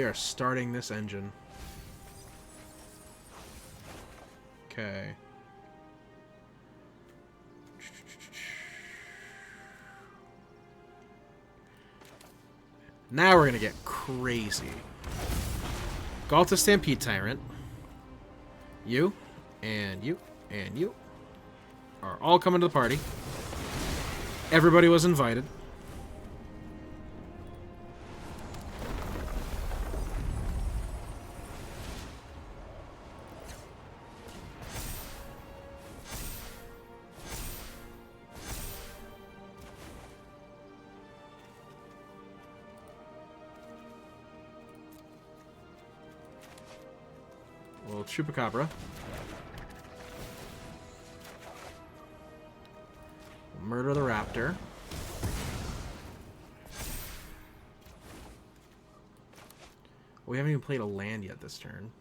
We are starting this engine. Okay. Now we're gonna get crazy. Galta Stampede Tyrant. You, and you, and you are all coming to the party. Everybody was invited. Little Chupacabra. Murder the Raptor. We haven't even played a land yet this turn.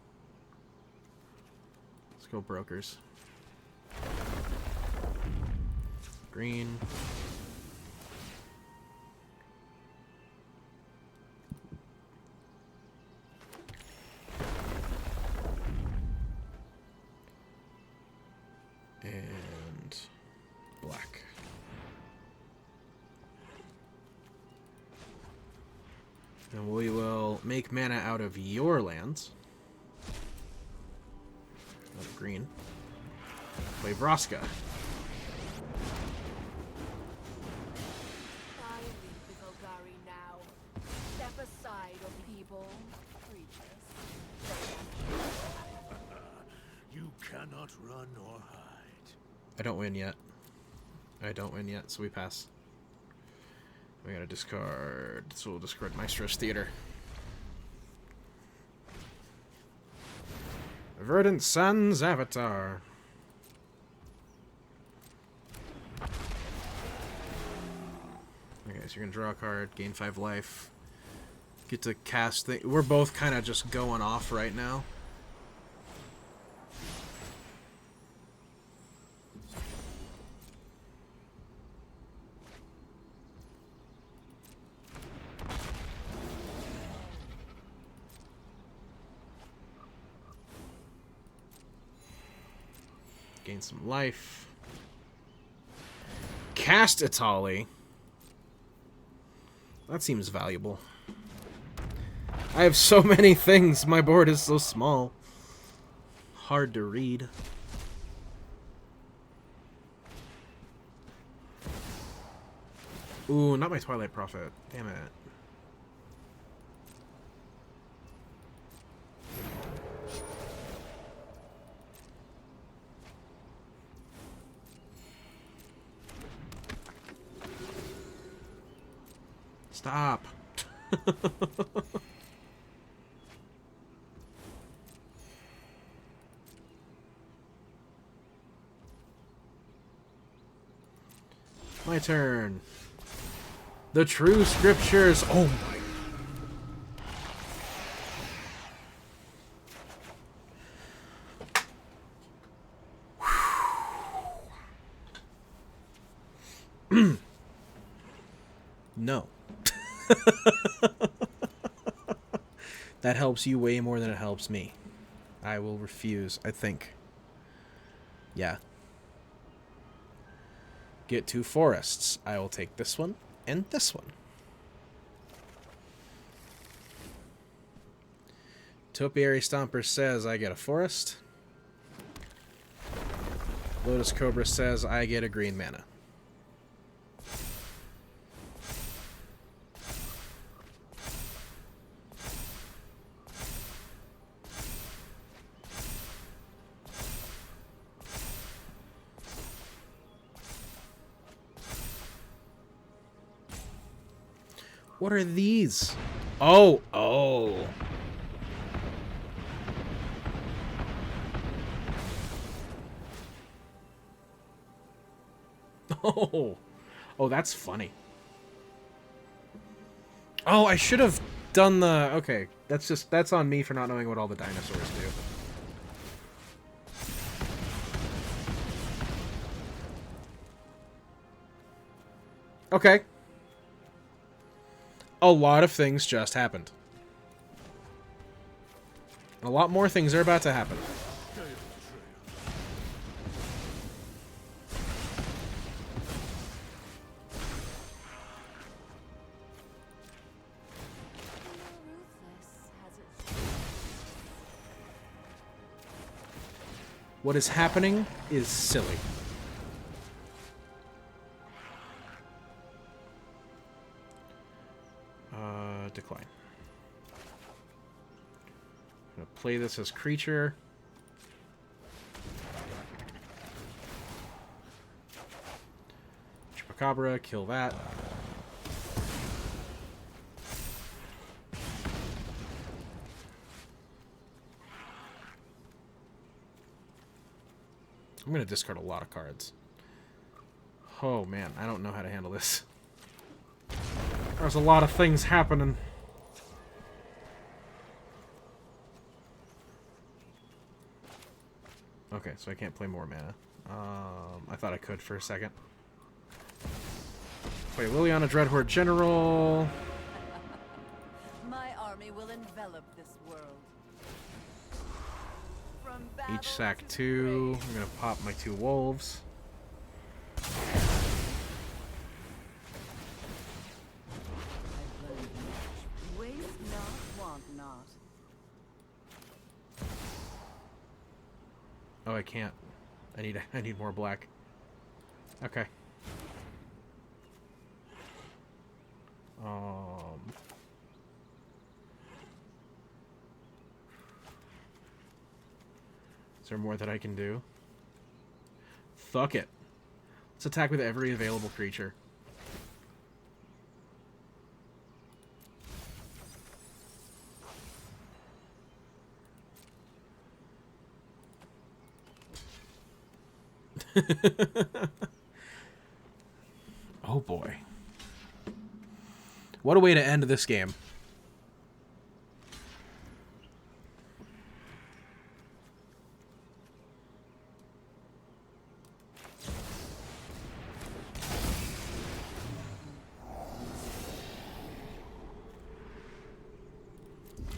Let's go brokers. Green. And black. And we will make mana out of your lands. Out of green. Play Vraska. I lead the Golgari now. Step aside, O people, creatures. You cannot run or hide. I don't win yet. So we pass. We gotta discard. So we'll discard Maestro's Theater. Verdant Sun's Avatar. Okay, so you're gonna draw a card, gain 5 life. Get to cast things. We're both kind of just going off right now. Gain some life. Cast Itali. That seems valuable. I have so many things. My board is so small. Hard to read. Ooh, not my Twilight Prophet. Damn it. Stop. My turn. The true scriptures. Oh my. No. That helps you way more than it helps me. I will refuse, I think. Yeah. Get 2 forests. I will take this one and this one. Topiary Stomper says I get a forest. Lotus Cobra says I get a green mana. What are these? Oh, oh. Oh. Oh, that's funny. Oh, I should have done the... Okay, that's on me for not knowing what all the dinosaurs do. Okay. A lot of things just happened. A lot more things are about to happen. What is happening is silly. Decline. I'm gonna play this as creature. Chupacabra, kill that. I'm gonna discard a lot of cards. Oh man, I don't know how to handle this. There's a lot of things happening. Okay, so I can't play more mana. I thought I could for a second. Play Liliana Dreadhorde General. My army will envelop this world. From Each sack 2. I'm gonna pop my 2 wolves. Waste not, want not. Oh, I can't. I need more black. Okay. Is there more that I can do? Fuck it. Let's attack with every available creature. Oh boy. What a way to end this game.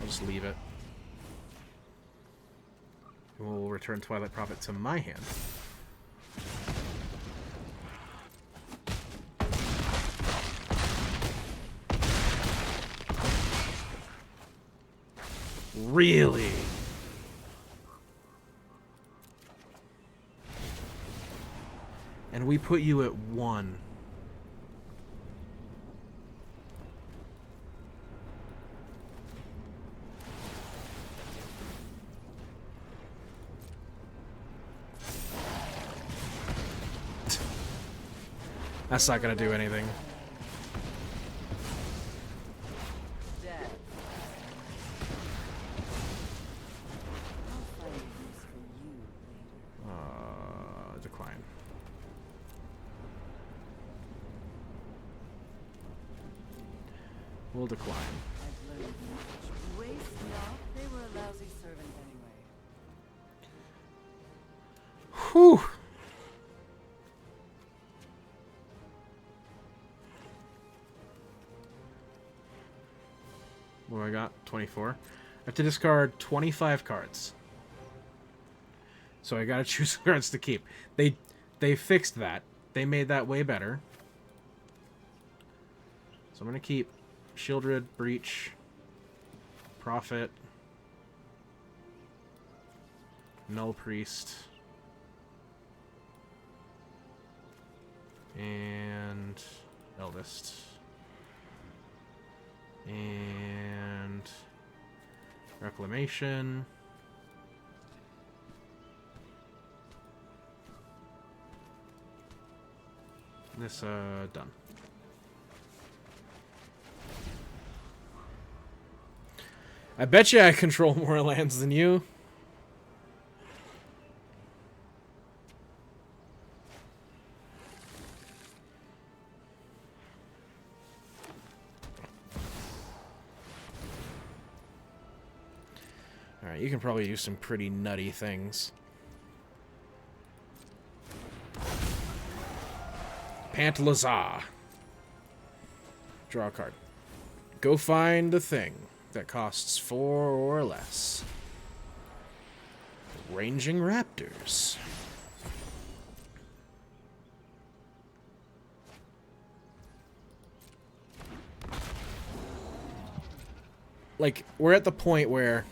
I'll just leave it. We'll return Twilight Prophet to my hand. Really? And we put you at 1. That's not gonna do anything. Decline. We'll decline. Waste not, they were a lousy servant anyway. Whew. What do I got? 24. I have to discard 25 cards. So I gotta choose cards to keep. They fixed that. They made that way better. So I'm gonna keep Shieldred, Breach, Prophet, Null Priest, and Eldest. And Reclamation. This, done. I bet you I control more lands than you. Alright, you can probably do some pretty nutty things. Pantlazar. Draw a card. Go find a thing that costs 4 or less. Ranging raptors. Like, we're at the point where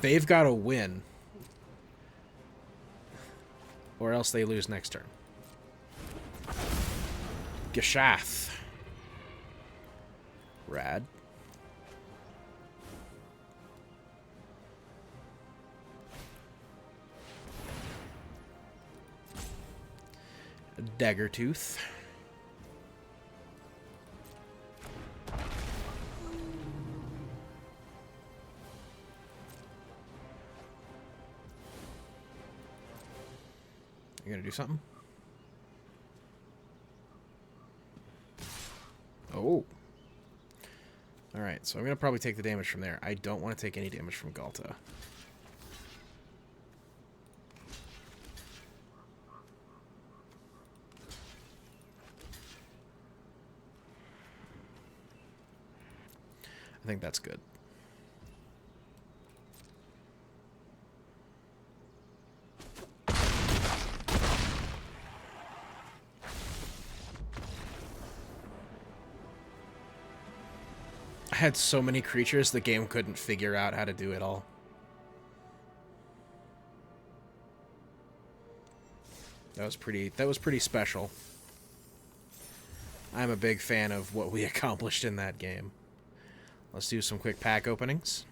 they've got to win, or else they lose next turn. Geshath. Rad. Daggertooth. You gonna do something? Oh. Alright, so I'm gonna probably take the damage from there. I don't want to take any damage from Galta. I think that's good. I had so many creatures, the game couldn't figure out how to do it all. That was pretty special. I'm a big fan of what we accomplished in that game. Let's do some quick pack openings.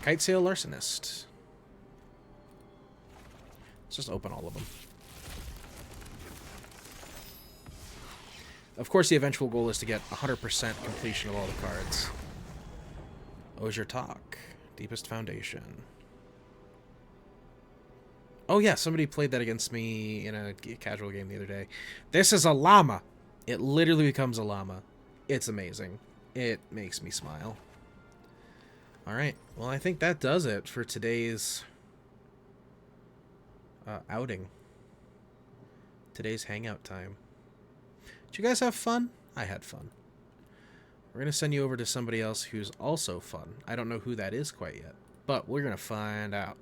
Kitesail Larcenist. Let's just open all of them. Of course, the eventual goal is to get 100% completion of all the cards. Osier Talk. Deepest Foundation. Oh yeah, somebody played that against me in a casual game the other day. This is a llama. It literally becomes a llama. It's amazing. It makes me smile. Alright, well I think that does it for today's outing. Today's hangout time. Did you guys have fun? I had fun. We're going to send you over to somebody else who's also fun. I don't know who that is quite yet, but we're going to find out.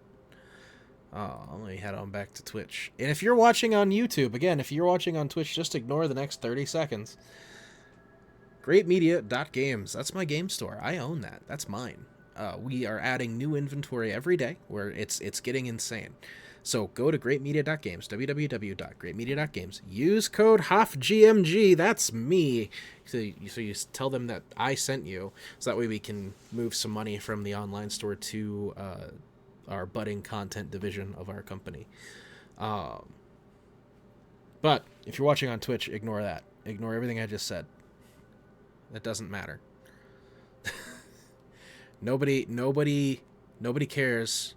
Let me head on back to Twitch. And if you're watching on YouTube, again, if you're watching on Twitch, just ignore the next 30 seconds. Greatmedia.games. That's my game store. I own that. That's mine. We are adding new inventory every day where it's getting insane. So go to greatmedia.games, www.greatmedia.games. Use code HOFGMG. That's me. So you tell them that I sent you. So that way we can move some money from the online store to our budding content division of our company. But if you're watching on Twitch, ignore that. Ignore everything I just said. That doesn't matter. Nobody cares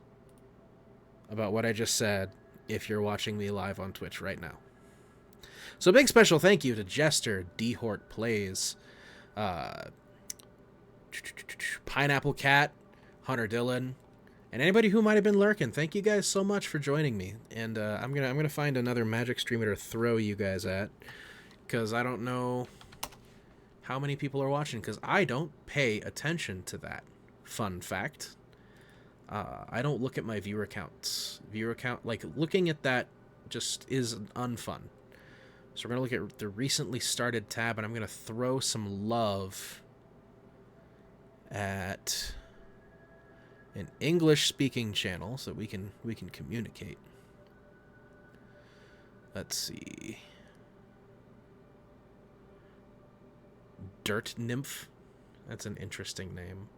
about what I just said if you're watching me live on Twitch right now. So a big special thank you to Jester, Dehort Plays, Pineapple Cat, Hunter Dillon, and anybody who might have been lurking. Thank you guys so much for joining me. And I'm gonna find another Magic streamer to throw you guys at, because I don't know how many people are watching, because I don't pay attention to that. Fun fact. I don't look at my viewer counts. Like, looking at that just is unfun. So we're going to look at the recently started tab, and I'm going to throw some love at an English-speaking channel so that we can communicate. Let's see. Dirt Nymph. That's an interesting name.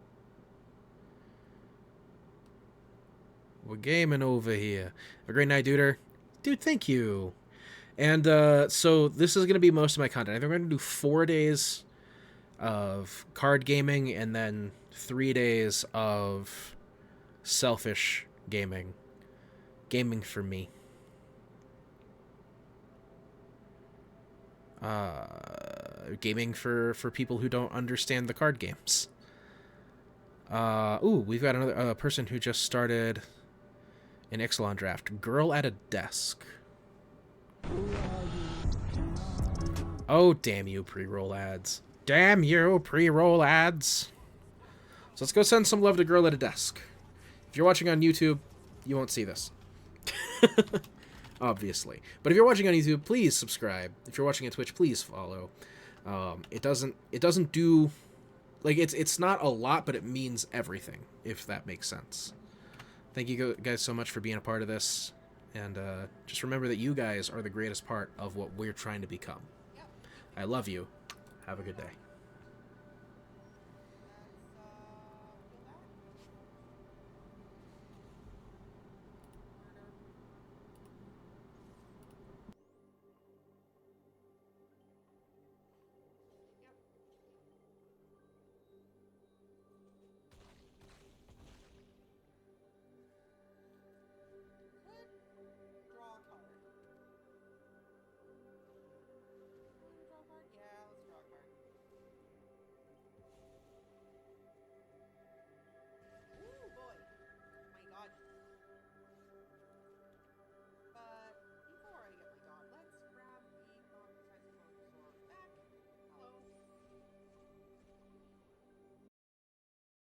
We're gaming over here. Have a great night, duder. Dude, thank you. And so this is going to be most of my content. I think we're going to do 4 days of card gaming and then 3 days of selfish gaming. Gaming for me. Gaming for people who don't understand the card games. Ooh, we've got another person who just started an Ixalan draft. Girl at a Desk. Oh, damn you, pre-roll ads. Damn you, pre-roll ads. So let's go send some love to Girl at a Desk. If you're watching on YouTube, you won't see this. Obviously. But if you're watching on YouTube, please subscribe. If you're watching on Twitch, please follow. It doesn't do... Like, it's not a lot, but it means everything, if that makes sense. Thank you guys so much for being a part of this. And just remember that you guys are the greatest part of what we're trying to become. I love you. Have a good day.